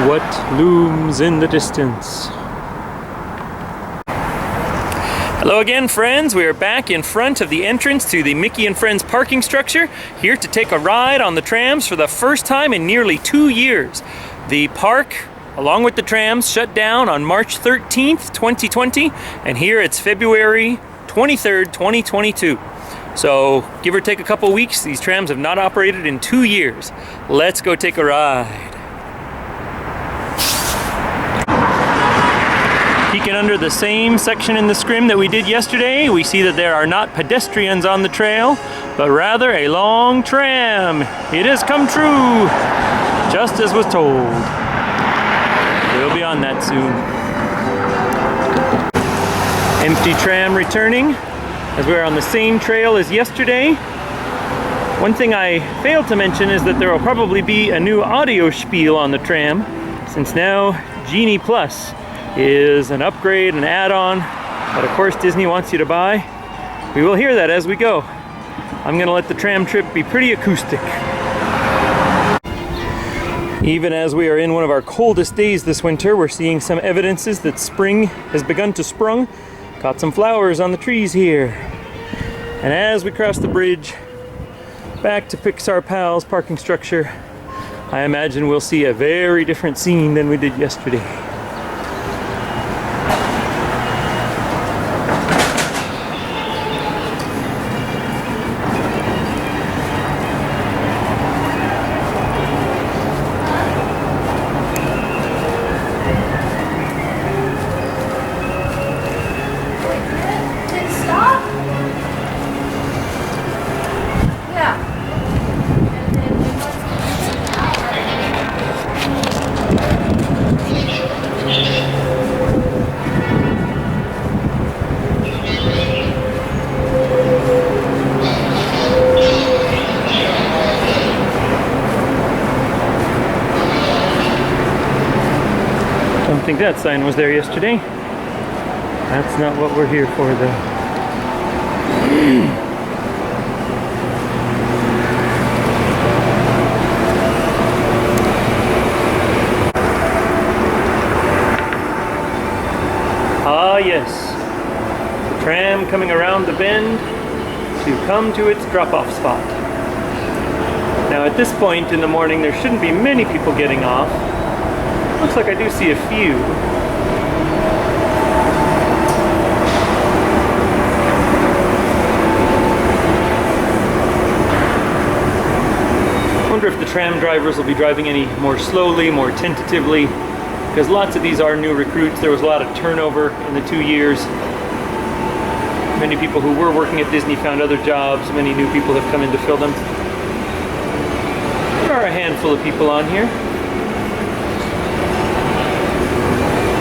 What looms in the distance? Hello again, friends. We are back in front of the entrance to the Mickey and Friends parking structure, here to take a ride on the trams for the first time in nearly 2 years. The park, along with the trams, shut down on March 13th, 2020, and here it's February 23rd, 2022. So, give or take a couple weeks, these trams have not operated in 2 years. Let's go take a ride. Peeking under the same section in the scrim that we did yesterday, we see that there are not pedestrians on the trail, but rather a long tram. It has come true, just as was told. We'll be on that soon. Empty tram returning, as we're on the same trail as yesterday. One thing I failed to mention is that there will probably be a new audio spiel on the tram, since now Genie Plus is an upgrade, an add-on, that of course Disney wants you to buy. We will hear that as we go. I'm gonna let the tram trip be pretty acoustic. Even as we are in one of our coldest days this winter, we're seeing some evidences that spring has begun to sprung. Got some flowers on the trees here. And as we cross the bridge back to Pixar Pals parking structure, I imagine we'll see a very different scene than we did yesterday. I think that sign was there yesterday. That's not what we're here for, though. Ah, yes. The tram coming around the bend to come to its drop-off spot. Now, at this point in the morning, there shouldn't be many people getting off. Looks like I do see a few. I wonder if the tram drivers will be driving any more slowly, more tentatively, because lots of these are new recruits. There was a lot of turnover in the 2 years. Many people who were working at Disney found other jobs. Many new people have come in to fill them. There are a handful of people on here.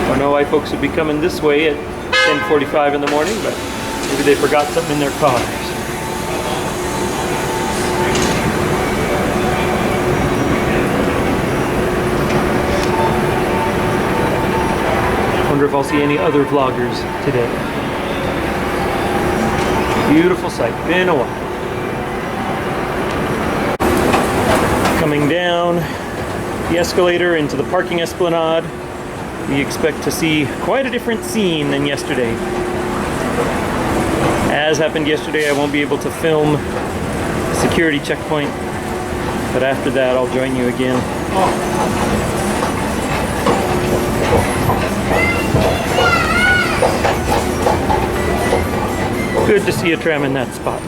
I don't know why folks would be coming this way at 10:45 in the morning, but maybe they forgot something in their cars. Wonder if I'll see any other vloggers today. Beautiful sight, been a while. Coming down the escalator into the parking esplanade, we expect to see quite a different scene than yesterday. As happened yesterday, I won't be able to film the security checkpoint, but after that I'll join you again. Good to see a tram in that spot.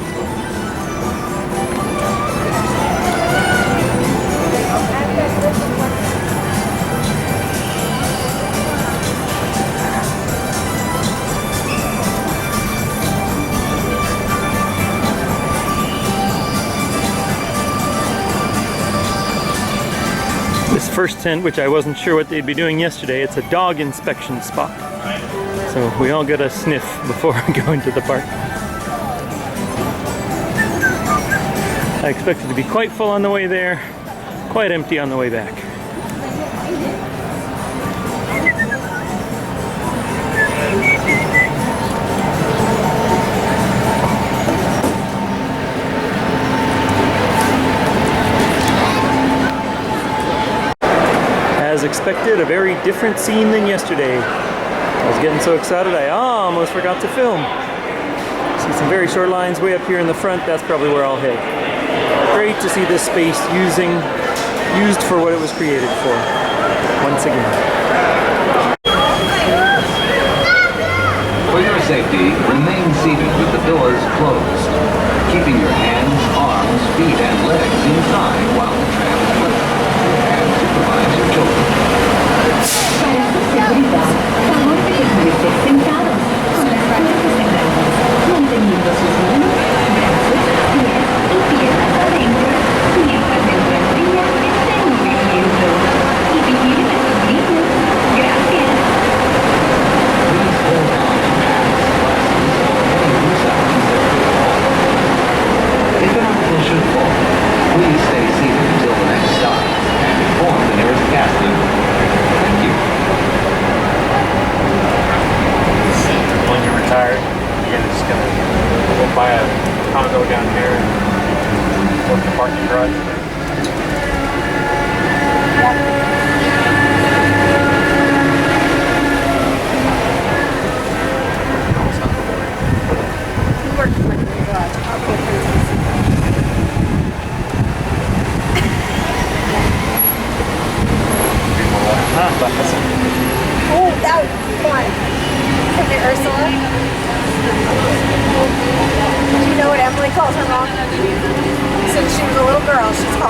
This first tent, which I wasn't sure what they'd be doing yesterday, it's a dog inspection spot. So we all get a sniff before we go into the park. I expect it to be quite full on the way there, quite empty on the way back. As expected, a very different scene than yesterday. I was getting so excited I almost forgot to film. See some very short lines way up here in the front. That's probably where I'll head. Great to see this space used for what it was created for. Once again. For your safety, remain seated with the doors closed, keeping your hands, arms, feet, and legs inside while the tram is moving. And supervise your children. Para su seguridad, favor permanecer sentados con las puertas cerradas, manteniendo sus manos, brazos, pies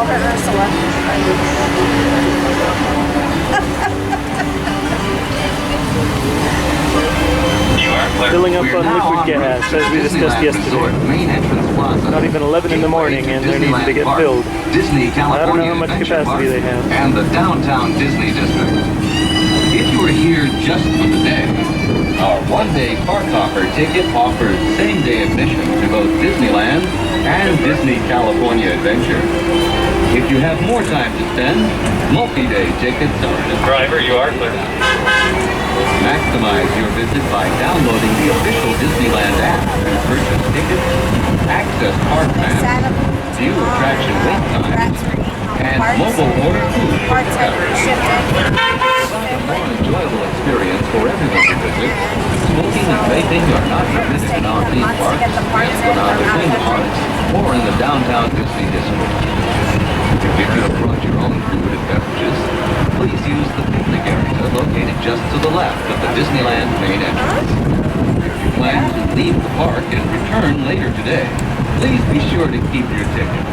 her Ursula. Filling up We're on now liquid en route gas, to as we discussed Disneyland Resort yesterday. Main entrance plaza. Not even 11 in the morning and they're needing to get Disneyland Park, filled. Disney I don't know California how much Adventure capacity Park, they have. and the downtown Disney District. If you are here just for the day, our one-day park hopper ticket offers same-day admission to both Disneyland and Disney California Adventure. If you have more time to spend, multi-day tickets are... Driver, you are clear. Maximize your visit by downloading the official Disneyland app to purchase tickets, access park maps, view attraction wait times, and mobile order food. Parts have shifted. A more enjoyable experience for everyone to visit. Smoking and vaping are not permitted in our theme parks, without the theme parks, or in the downtown Disney district. If you have brought your own food and beverages, please use the picnic area located just to the left of the Disneyland main entrance. If you plan to leave the park and return later today, please be sure to keep your ticket.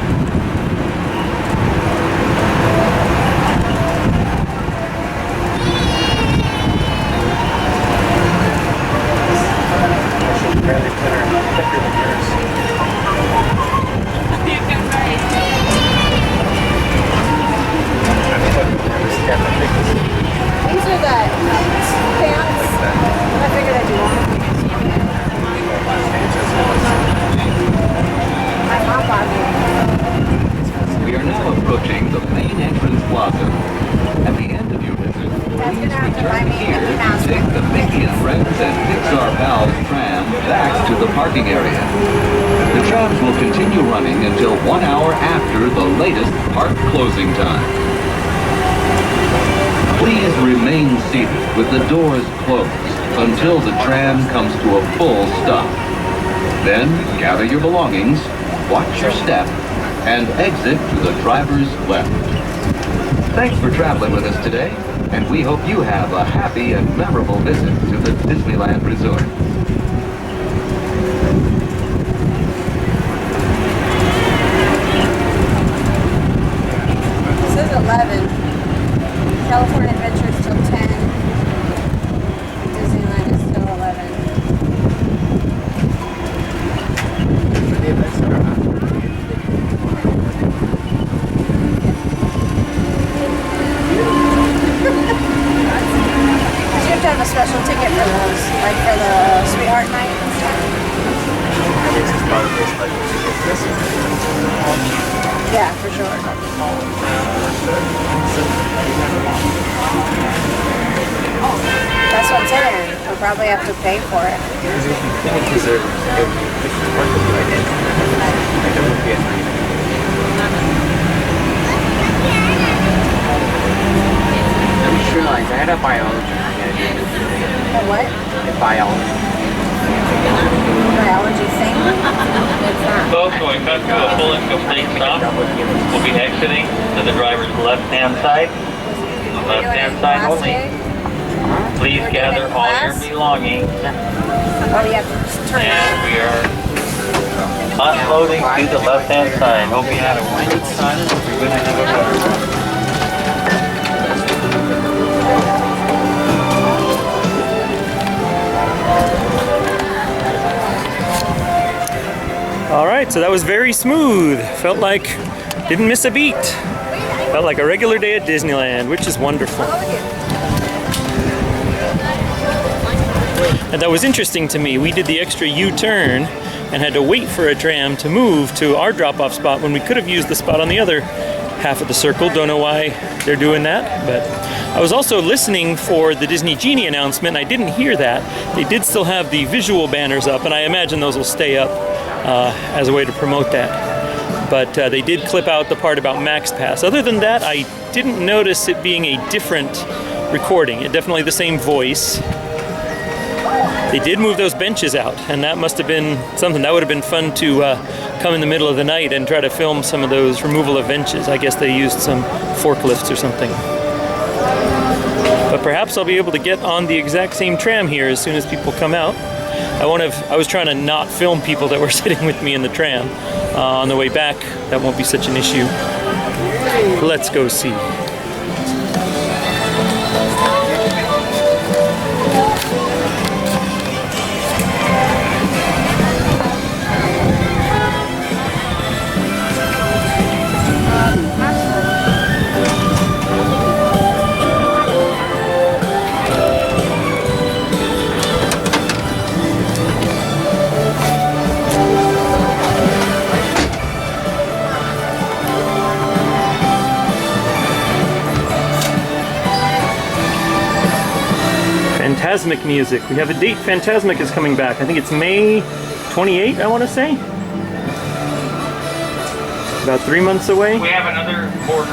These are the pants. I figured I'd do one. My mom bought me. We are now approaching the main entrance plaza. At the end of your visit, Dad's please gonna have to buy return me a here Mickey Mouse to take the Mickey and Friends and Pixar Pals tram back to the parking area. The trams will continue running until 1 hour after the latest park closing time. Please remain seated with the doors closed until the tram comes to a full stop. Then gather your belongings, watch your step, and exit to the driver's left. Thanks for traveling with us today, and we hope you have a happy and memorable visit to the Disneyland Resort. This is 11. California Adventure is till 10. Disneyland is till 11. You have to have a special ticket for those, like for the Sweetheart Night and stuff. Yeah, for sure. That's what I'm saying. We'll probably have to pay for it. I'm sure like I had a biology. A what? A biology. Biology thing? Folks, when we come to a full and complete stop, we'll be exiting to the driver's left-hand side. Left-hand side only. Please gather all your belongings, Oh, you have to turn and we are unloading to the left-hand side. Hope you had a wonderful time. You're going to have a better one. All right, so that was very smooth. Felt like didn't miss a beat. Felt like a regular day at Disneyland, which is wonderful. And that was interesting to me. We did the extra U-turn and had to wait for a tram to move to our drop-off spot when we could have used the spot on the other half of the circle. Don't know why they're doing that, but I was also listening for the Disney Genie announcement. I didn't hear that. They did still have the visual banners up, and I imagine those will stay up as a way to promote that. But they did clip out the part about Max Pass. Other than that, I didn't notice it being a different recording. It definitely the same voice. They did move those benches out, and that must have been something that would have been fun to come in the middle of the night and try to film some of those removal of benches. I guess they used some forklifts or something. But perhaps I'll be able to get on the exact same tram here as soon as people come out. I was trying to not film people that were sitting with me in the tram on the way back. That won't be such an issue. Let's go see. Fantasmic music. We have a date. Fantasmic is coming back. I think it's May 28, I want to say. About 3 months away. We have another order.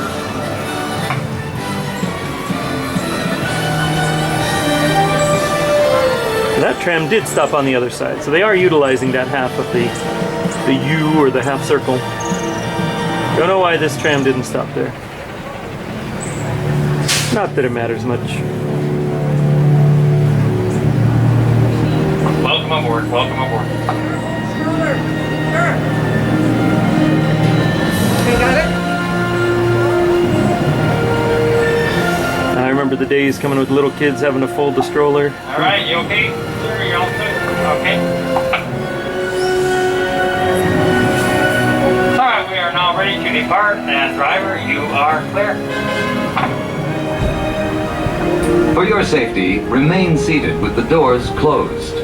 That tram did stop on the other side, so they are utilizing that half of the U or the half circle. Don't know why this tram didn't stop there. Not that it matters much. Welcome aboard, welcome aboard. Okay, got it? I remember the days coming with little kids having to fold the stroller. All right, you okay? Sir, you all set? Okay. All right, we are now ready to depart, and driver, you are clear. For your safety, remain seated with the doors closed,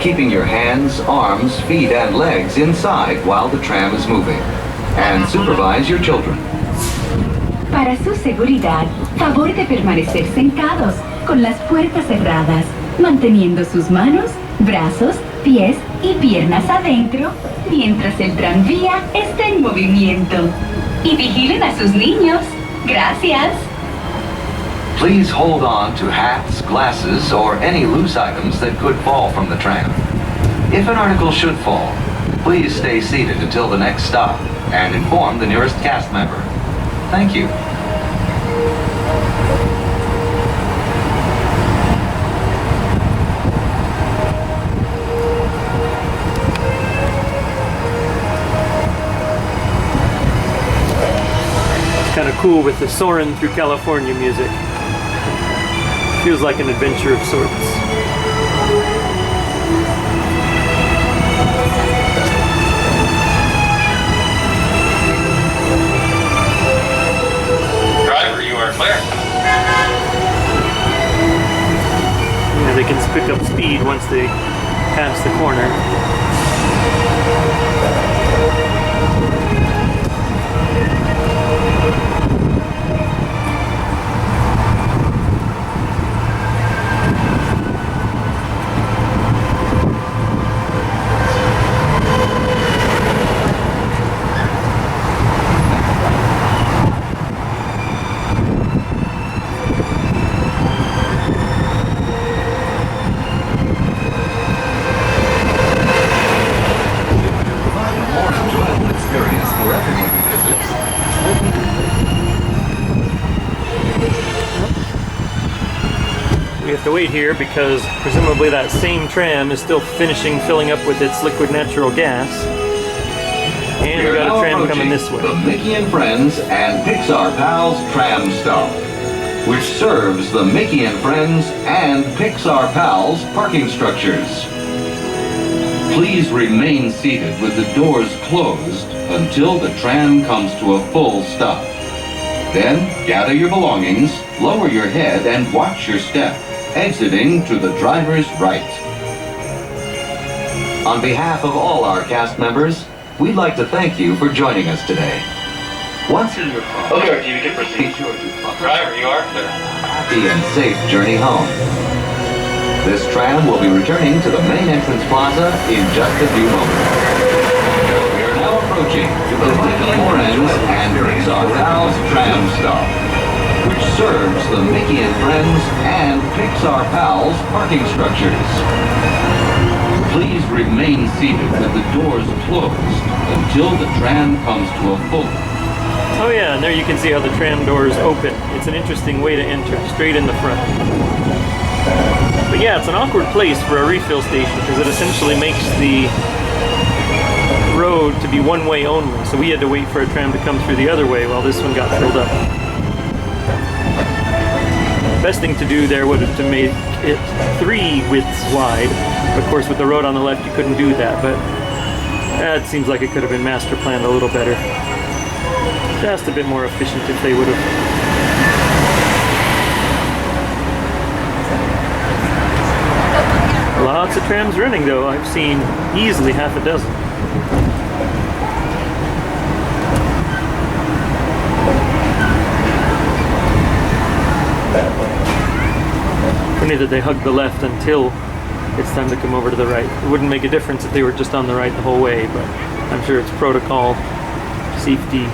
keeping your hands, arms, feet, and legs inside while the tram is moving. And supervise your children. Para su seguridad, favor de permanecer sentados con las puertas cerradas, manteniendo sus manos, brazos, pies y piernas adentro mientras el tranvía está en movimiento. Y vigilen a sus niños. Gracias. Please hold on to hats, glasses, or any loose items that could fall from the tram. If an article should fall, please stay seated until the next stop and inform the nearest cast member. Thank you. It's kind of cool with the soaring through California music. Feels like an adventure of sorts. Driver, you are clear. Yeah, they can pick up speed once they pass the corner. We have to wait here because presumably that same tram is still finishing filling up with its liquid natural gas. And we got a tram coming this way. The Mickey and Friends and Pixar Pals tram stop, which serves the Mickey and Friends and Pixar Pals parking structures. Please remain seated with the doors closed until the tram comes to a full stop. Then gather your belongings, lower your head, and watch your step, exiting to the driver's right. On behalf of all our cast members, we'd like to thank you for joining us today. Once in your car, Okay, you can proceed. be sure to Driver, you are clear. happy and safe journey home. This tram will be returning to the main entrance plaza in just a few moments. We are now approaching the Mickey and Friends and Pixar Pals tram stop, which serves the Mickey and Friends and Pixar Pals parking structures. Please remain seated with the doors closed until the tram comes to a full. Oh yeah, and there you can see how the tram doors open. It's an interesting way to enter, straight in the front. But yeah, it's an awkward place for a refill station because it essentially makes the road to be one way only, so we had to wait for a tram to come through the other way while this one got filled up. Best thing to do there would have to make it 3 widths wide. Of course, with the road on the left, you couldn't do that, but that seems like it could have been master planned a little better. Just a bit more efficient if they would have. Lots of trams running though. I've seen easily half a dozen. Funny that they hug the left until it's time to come over to the right. It wouldn't make a difference if they were just on the right the whole way, but I'm sure it's protocol, safety.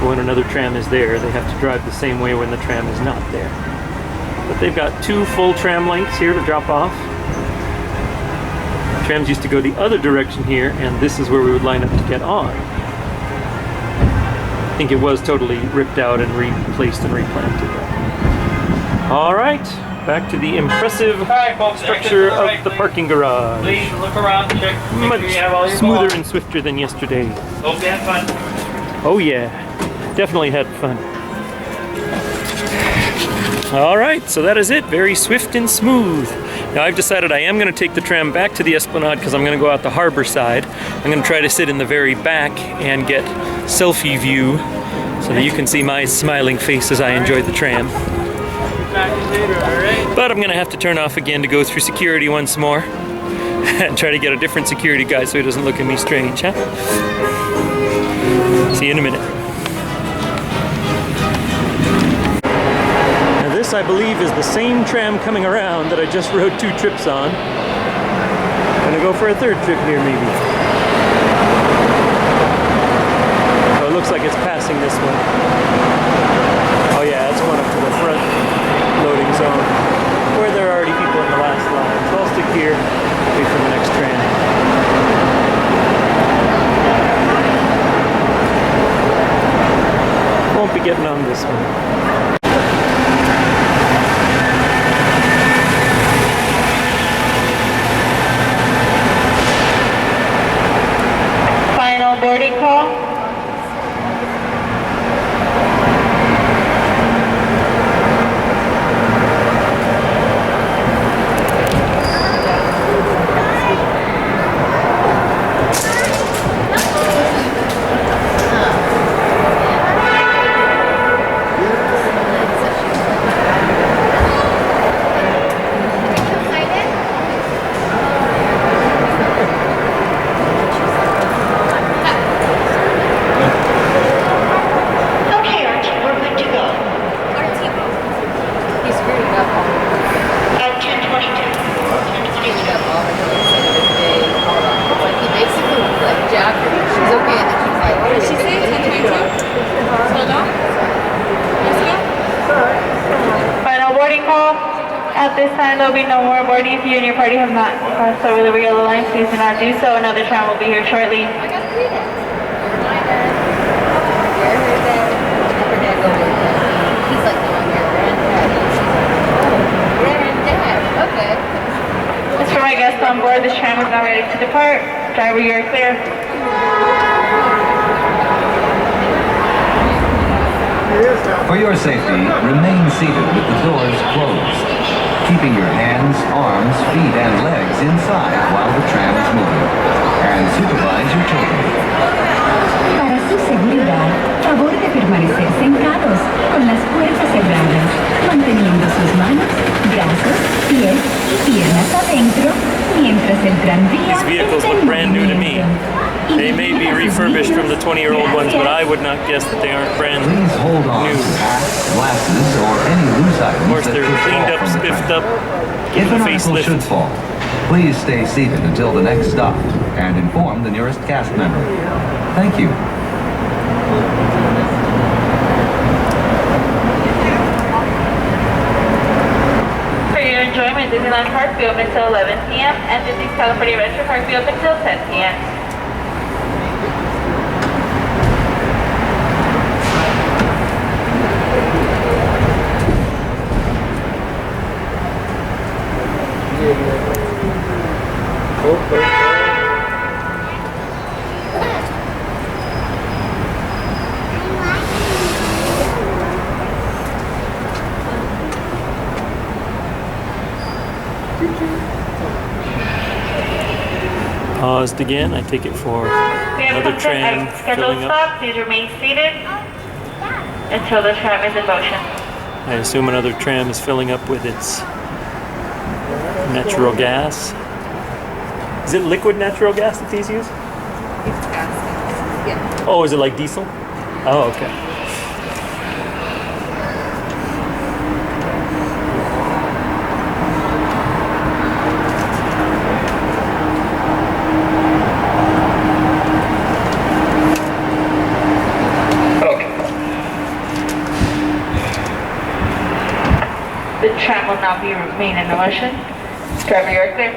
When another tram is there, they have to drive the same way when the tram is not there. But they've got 2 full tram lengths here to drop off. Trams used to go the other direction here, and this is where we would line up to get on. I think it was totally ripped out and replaced and replanted. All right, back to the impressive structure of the parking garage. Please look around, check, make Much sure you have all your smoother belongings. and swifter than yesterday. Hope you had fun. Oh yeah, definitely had fun. All right, so that is it. Very swift and smooth. Now I've decided I am going to take the tram back to the Esplanade because I'm going to go out the harbor side. I'm going to try to sit in the very back and get selfie view so that you can see my smiling face as I enjoy the tram. But I'm going to have to turn off again to go through security once more and try to get a different security guy so he doesn't look at me strange, huh? See you in a minute. Now this, I believe, is the same tram coming around that I just rode 2 trips on. Gonna go for a 3rd trip here, maybe. So it looks like it's passing this one. Oh yeah, it's going up to the front loading zone, where there are already people in the last line. So I'll stick here, wait for the next tram. Won't be getting on this one. Final boarding call. At this time, there will be no more boarding. If you and your party have not crossed over the yellow line, please do not do so. Another tram will be here shortly. As for my guests on board, this tram is now ready to depart. Driver, you are clear. For your safety, remain seated with the doors closed, keeping your hands, arms, feet, and legs inside while the tram is moving. And supervise your children. Para su seguridad, favor de permanecer sentados con las puertas cerradas, manteniendo sus manos, brazos, pies y piernas adentro mientras el tranvía These vehicles look brand new to me. They may be refurbished from the 20-year-old ones, but I would not guess that they aren't brand Please hold on new. to hats, glasses, or any loose items Of course, that they're could cleaned fall up, from the spiffed tram. up, If given an a article should facelift. fall, please stay seated until the next stop and inform the nearest cast member. Thank you. For your enjoyment, Disneyland Park will be open until 11 p.m. and Disney's California Adventure Park will be open until 10 p.m. paused again. I take it for We have another come to tram a scheduled filling up. stop. Please remain seated until the tram is in motion. I assume another tram is filling up with its natural gas. Is it liquid natural gas that these use? It's gas. Yeah. Oh, is it like diesel? Oh, okay. The tram will now remain in motion. Driver, you are clear.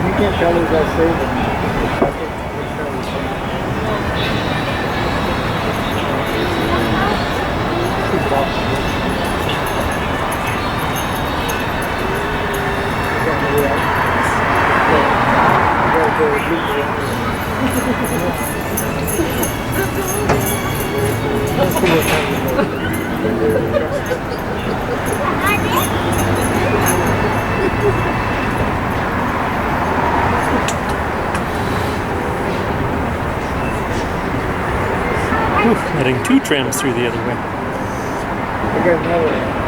You can't tell us that saving. Letting two trams through the other way. I got another one.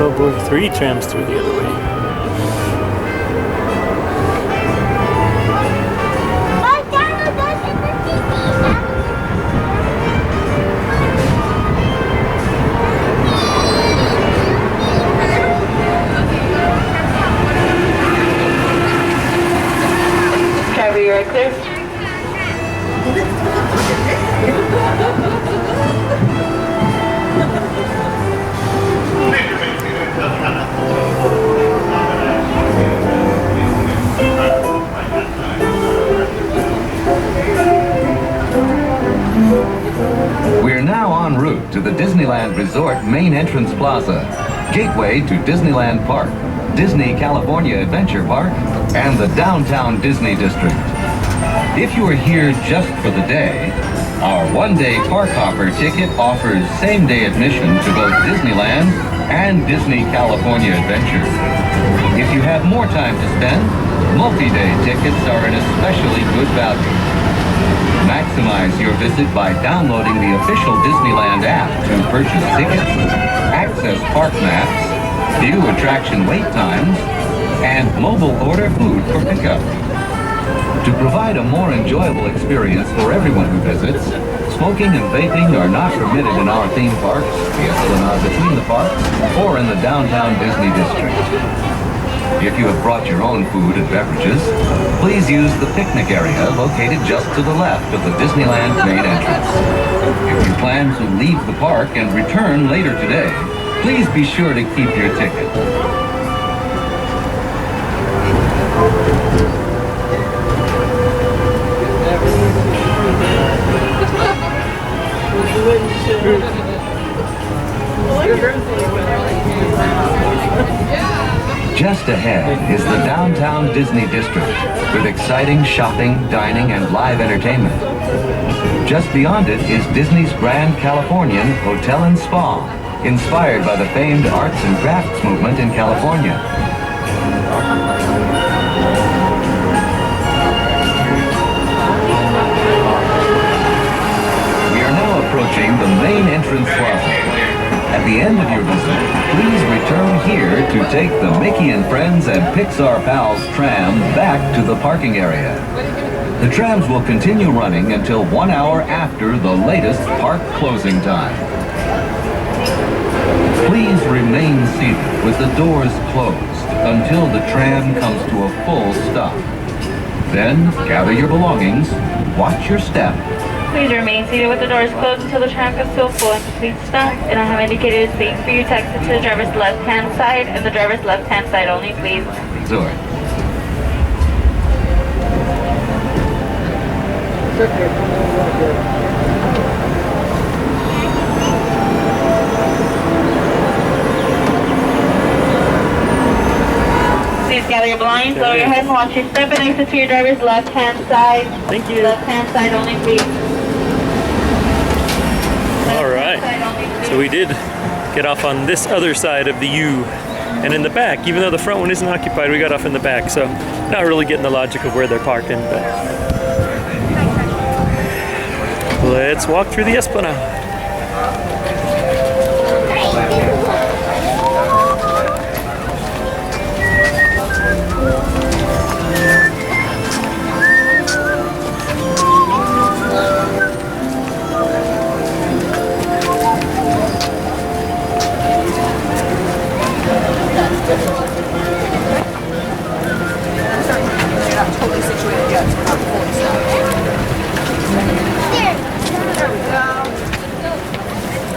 Oh boy, three trams through the other way. Driver, you are clear. We're now en route to the Disneyland Resort main entrance plaza, gateway to Disneyland Park, Disney California Adventure Park, and the downtown Disney District. If you are here just for the day, our one-day park hopper ticket offers same-day admission to both Disneyland and Disney California Adventure. If you have more time to spend, multi-day tickets are an especially good value. Maximize your visit by downloading the official Disneyland app to purchase tickets, access park maps, view attraction wait times, and mobile order food for pickup. To provide a more enjoyable experience for everyone who visits, smoking and vaping are not permitted in our theme parks, the Esplanade between the parks, or in the downtown Disney District. If you have brought your own food and beverages, please use the picnic area located just to the left of the Disneyland main entrance. If you plan to leave the park and return later today, please be sure to keep your ticket. Just ahead is the downtown Disney District with exciting shopping, dining, and live entertainment. Just beyond it is Disney's Grand Californian Hotel and Spa, inspired by the famed arts and crafts movement in California. We are now approaching the main entrance plaza. take the Mickey and Friends and Pixar Pals tram back to the parking area. The trams will continue running until 1 hour after the latest park closing time. Please remain seated with the doors closed until the tram comes to a full stop. Then gather your belongings, watch your step. Please remain seated with the doors closed until the tram comes to a full and complete stop. And I have indicated a space for you to exit to the driver's left-hand side and the driver's left-hand side only, please. Sorry. Please gather your belongings, lower your head and watch your step and exit to your driver's left-hand side. Thank you. Left-hand side only, please. All right. So we did get off on this other side of the U. And in the back, even though the front one isn't occupied, we got off in the back. So not really getting the logic of where they're parking, but let's walk through the Esplanade. Totally situated yet, so we're not fully stopped. There we go.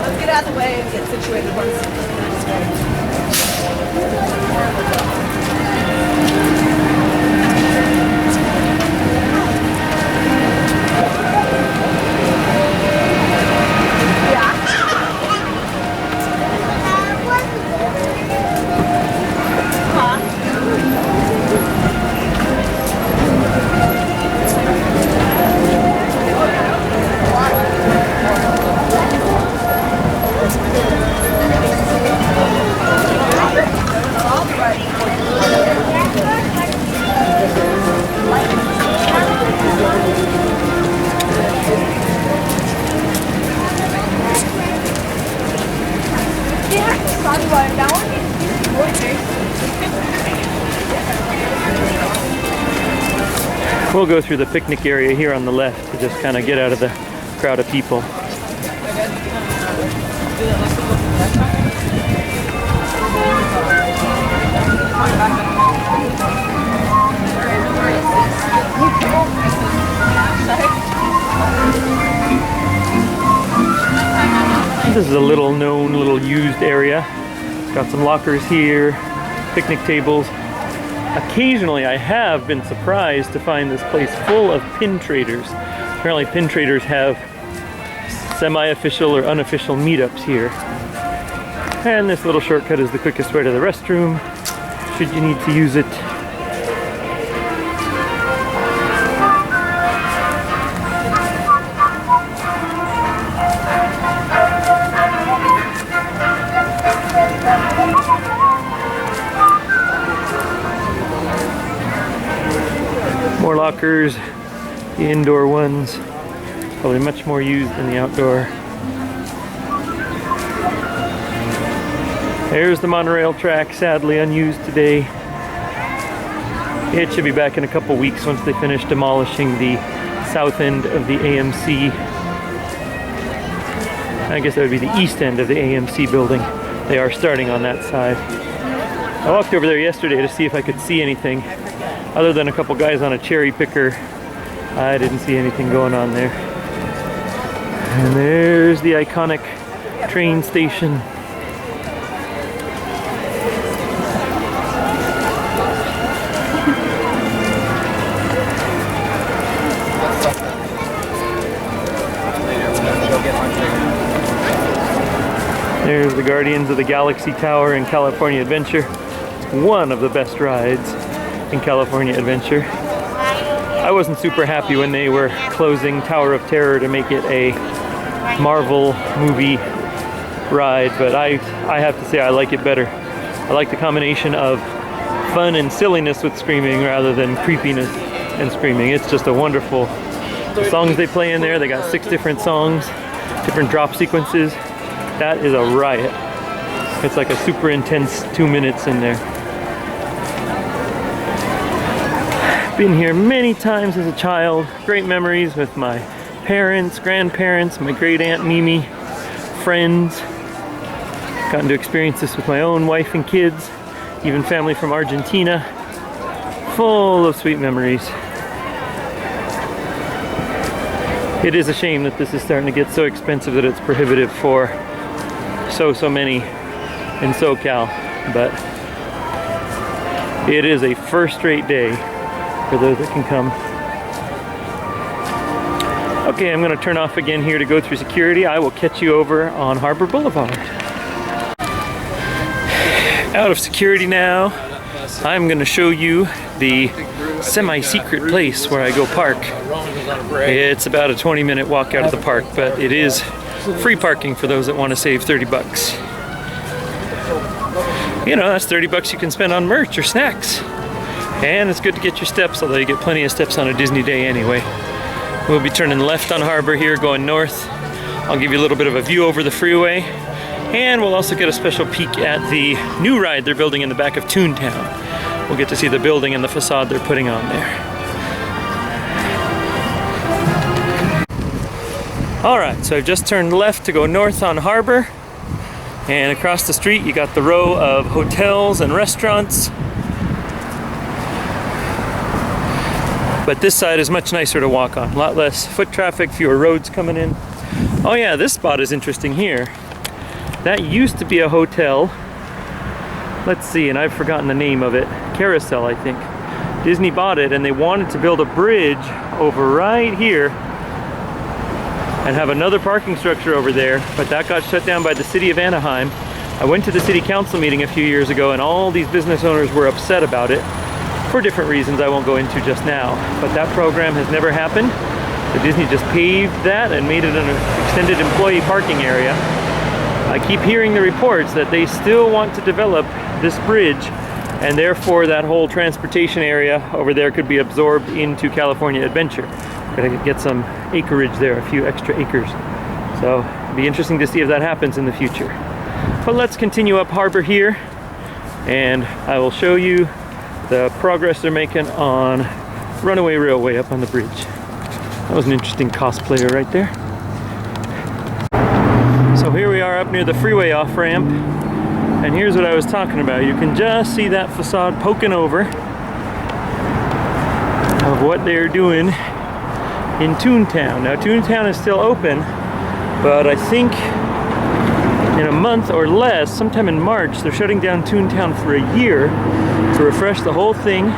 Let's get out of the way and get situated once. We'll go through the picnic area here on the left to just kind of get out of the crowd of people. This is a little known, little used area. It's got some lockers here, picnic tables. Occasionally I have been surprised to find this place full of pin traders. Apparently pin traders have semi-official or unofficial meetups here. And this little shortcut is the quickest way to the restroom, should you need to use it. More lockers, the indoor ones, probably much more used than the outdoor. There's the monorail track, sadly unused today. It should be back in a couple weeks once they finish demolishing the south end of the AMC. I guess that would be the east end of the AMC building. They are starting on that side. I walked over there yesterday to see if I could see anything. Other than a couple guys on a cherry picker, I didn't see anything going on there. And there's the iconic train station. There's the Guardians of the Galaxy Tower in California Adventure. One of the best rides in California Adventure. I wasn't super happy when they were closing Tower of Terror to make it a Marvel movie ride, but I have to say I like it better. I like the combination of fun and silliness with screaming rather than creepiness and screaming. It's just a wonderful, the songs they play in there, they got 6 different songs, different drop sequences. That is a riot. It's like a super intense 2 minutes in there. Been here many times as a child. Great memories with my parents, grandparents, my great aunt Mimi, friends. Gotten to experience this with my own wife and kids, even family from Argentina. Full of sweet memories. It is a shame that this is starting to get so expensive that it's prohibitive for so many in SoCal, but it is a first-rate day for those that can come. Okay, I'm going to turn off again here to go through security. I will catch you over on Harbor Boulevard. Out of security now. I'm going to show you the semi-secret place where I go park. It's about a 20-minute walk out of the park, but it is free parking for those that want to save 30 bucks. You know, that's 30 bucks you can spend on merch or snacks. And it's good to get your steps, although you get plenty of steps on a Disney day anyway. We'll be turning left on Harbor here, going north. I'll give you a little bit of a view over the freeway. And we'll also get a special peek at the new ride they're building in the back of Toontown. We'll get to see the building and the facade they're putting on there. Alright, so I've just turned left to go north on Harbor. And across the street you got the row of hotels and restaurants. But this side is much nicer to walk on. A lot less foot traffic, fewer roads coming in. Oh yeah, this spot is interesting here. That used to be a hotel. Let's see, and I've forgotten the name of it. Carousel, I think. Disney bought it and they wanted to build a bridge over right here and have another parking structure over there, but that got shut down by the city of Anaheim. I went to the city council meeting a few years ago and all these business owners were upset about it for different reasons I won't go into just now. But that program has never happened. So Disney just paved that and made it an extended employee parking area. I keep hearing the reports that they still want to develop this bridge, and therefore that whole transportation area over there could be absorbed into California Adventure. Gotta get some acreage there, a few extra acres. So it'll be interesting to see if that happens in the future. But let's continue up Harbor here, and I will show you the progress they're making on Runaway Railway up on the bridge. That was an interesting cosplayer right there. So here we are up near the freeway off-ramp, and here's what I was talking about. You can just see that facade poking over of what they're doing in Toontown. Now Toontown is still open, but I think in a month or less, sometime in March, they're shutting down Toontown for a year to refresh the whole thing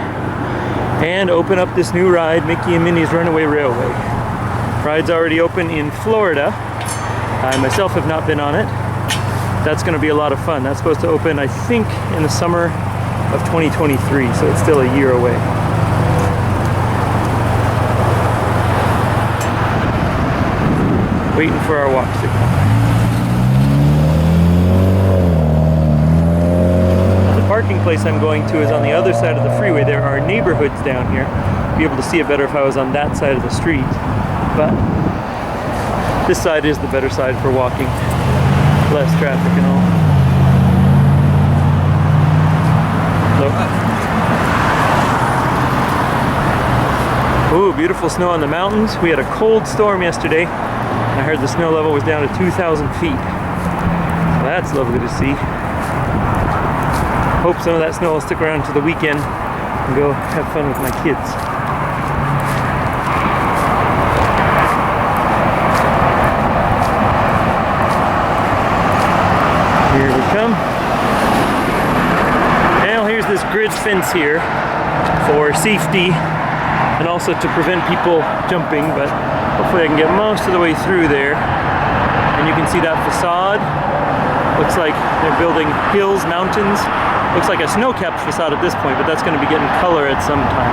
and open up this new ride, Mickey and Minnie's Runaway Railway. Ride's already open in Florida. I myself have not been on it. That's going to be a lot of fun. That's supposed to open, I think, in the summer of 2023, so it's still a year away. Waiting for our walk signal. The parking place I'm going to is on the other side of the freeway. There are neighborhoods down here. I'd be able to see it better if I was on that side of the street. But this side is the better side for walking. Less traffic and all. Ooh, beautiful snow on the mountains. We had a cold storm yesterday. I heard the snow level was down to 2,000 feet. So that's lovely to see. Hope some of that snow will stick around to the weekend and go have fun with my kids. Here we come. Now here's this grid fence here for safety and also to prevent people jumping, but hopefully I can get most of the way through there. And you can see that facade. Looks like they're building hills, mountains. Looks like a snow-capped facade at this point, but that's going to be getting color at some time.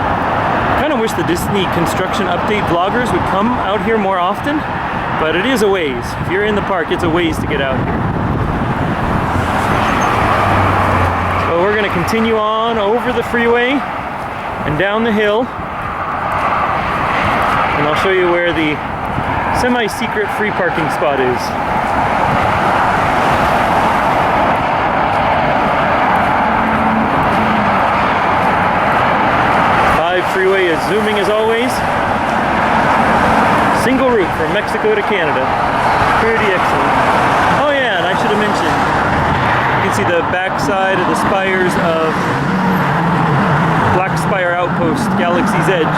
I kind of wish the Disney construction update vloggers would come out here more often, but it is a ways. If you're in the park, it's a ways to get out here. So we're going to continue on over the freeway and down the hill. And I'll show you where the semi-secret free parking spot is. Freeway is zooming as always. Single route from Mexico to Canada. Pretty excellent. Oh yeah, and I should have mentioned, you can see the backside of the spires of Black Spire Outpost, Galaxy's Edge.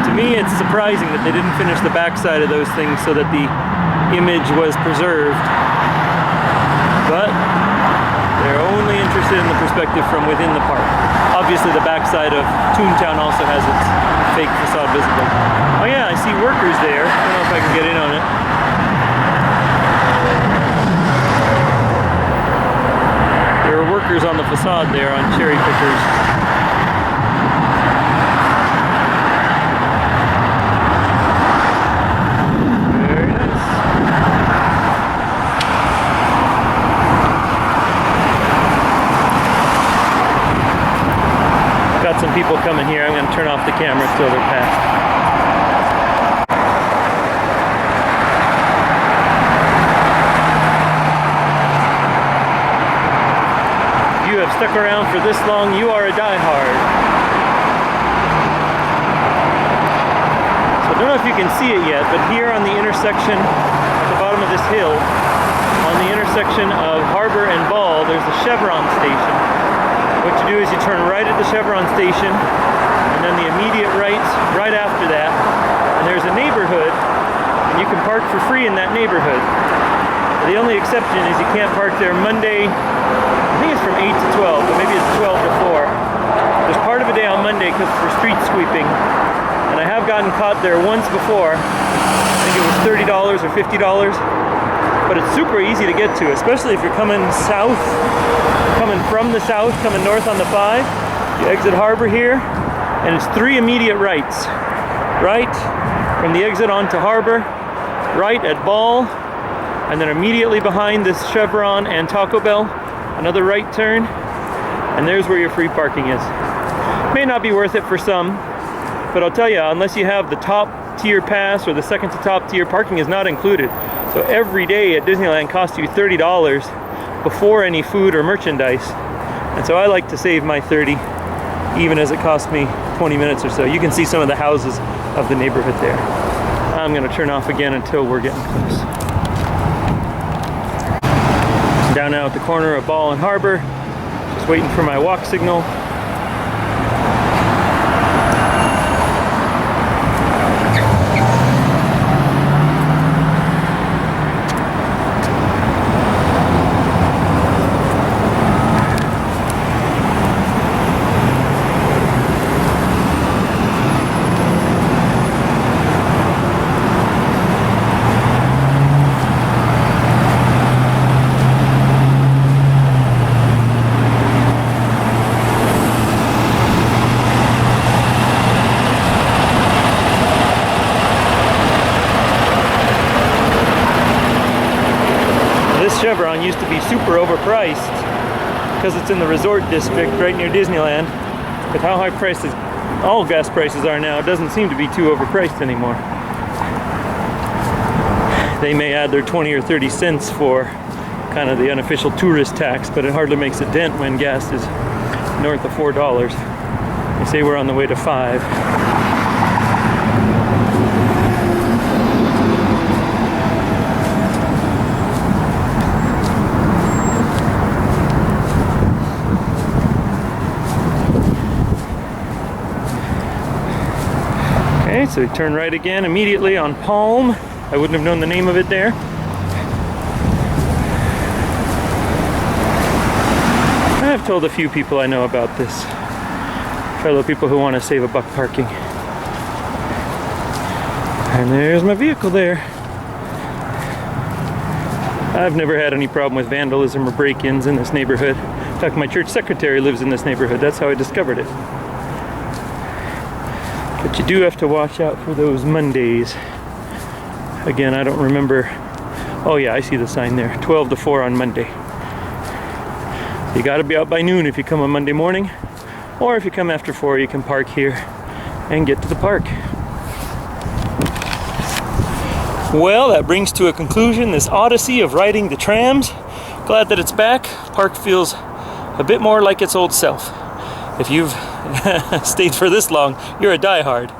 To me, it's surprising that they didn't finish the backside of those things so that the image was preserved. But they're only interested in the perspective from within the park. Obviously, the backside of Toontown also has its fake facade visible. Oh yeah, I see workers there. I don't know if I can get in on it. There are workers on the facade there on cherry pickers. Very nice. Got some people coming here. I'm going to turn off the camera until they're past. If you have stuck around for this long, you are a diehard. So I don't know if you can see it yet, but here on the intersection at the bottom of this hill, on the intersection of Harbor and Ball, there's the Chevron station. What you do is you turn right at the Chevron station, and then the immediate right after that, and there's a neighborhood, and you can park for free in that neighborhood. The only exception is you can't park there Monday, I think it's from 8 to 12, but maybe it's 12 to 4. There's part of a day on Monday because for street sweeping, and I have gotten caught there once before. I think it was $30 or $50. But it's super easy to get to, especially if you're coming south, coming from the south, coming north on the 5. You exit Harbor here, and it's 3 immediate rights. Right from the exit onto Harbor, right at Ball, and then immediately behind this Chevron and Taco Bell, another right turn, and there's where your free parking is. May not be worth it for some, but I'll tell you, unless you have the top tier pass or the second to top tier, parking is not included. So every day at Disneyland costs you $30 before any food or merchandise. And so I like to save my $30, even as it costs me 20 minutes or so. You can see some of the houses of the neighborhood there. I'm gonna turn off again until we're getting close. Down now at the corner of Ball and Harbor, just waiting for my walk signal. Chevron used to be super overpriced because it's in the resort district right near Disneyland. With how high prices, all gas prices are now, it doesn't seem to be too overpriced anymore. They may add their 20 or 30 cents for kind of the unofficial tourist tax, but it hardly makes a dent when gas is north of $4. They say we're on the way to 5. Okay, so we turn right again immediately on Palm. I wouldn't have known the name of it there. I've told a few people I know about this. Fellow people who want to save $1 parking. And there's my vehicle there. I've never had any problem with vandalism or break-ins in this neighborhood. In fact, my church secretary lives in this neighborhood. That's how I discovered it. But you do have to watch out for those Mondays. Again, I don't remember. Oh yeah, I see the sign there. 12 to 4 on Monday. You gotta be out by noon if you come on Monday morning. Or if you come after 4, you can park here and get to the park. Well, that brings to a conclusion this odyssey of riding the trams. Glad that it's back. Park feels a bit more like its old self. If you've stayed for this long, you're a diehard.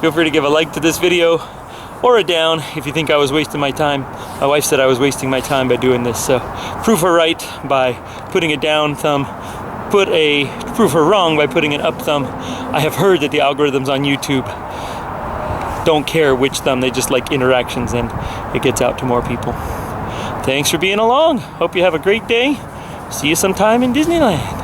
Feel free to give a like to this video or a down if you think I was wasting my time. My wife said I was wasting my time by doing this, so prove her right by putting a down thumb, prove her wrong by putting an up thumb. I have heard that the algorithms on YouTube don't care which thumb, they just like interactions, and it gets out to more people. Thanks for being along. Hope you have a great day. See you sometime in Disneyland.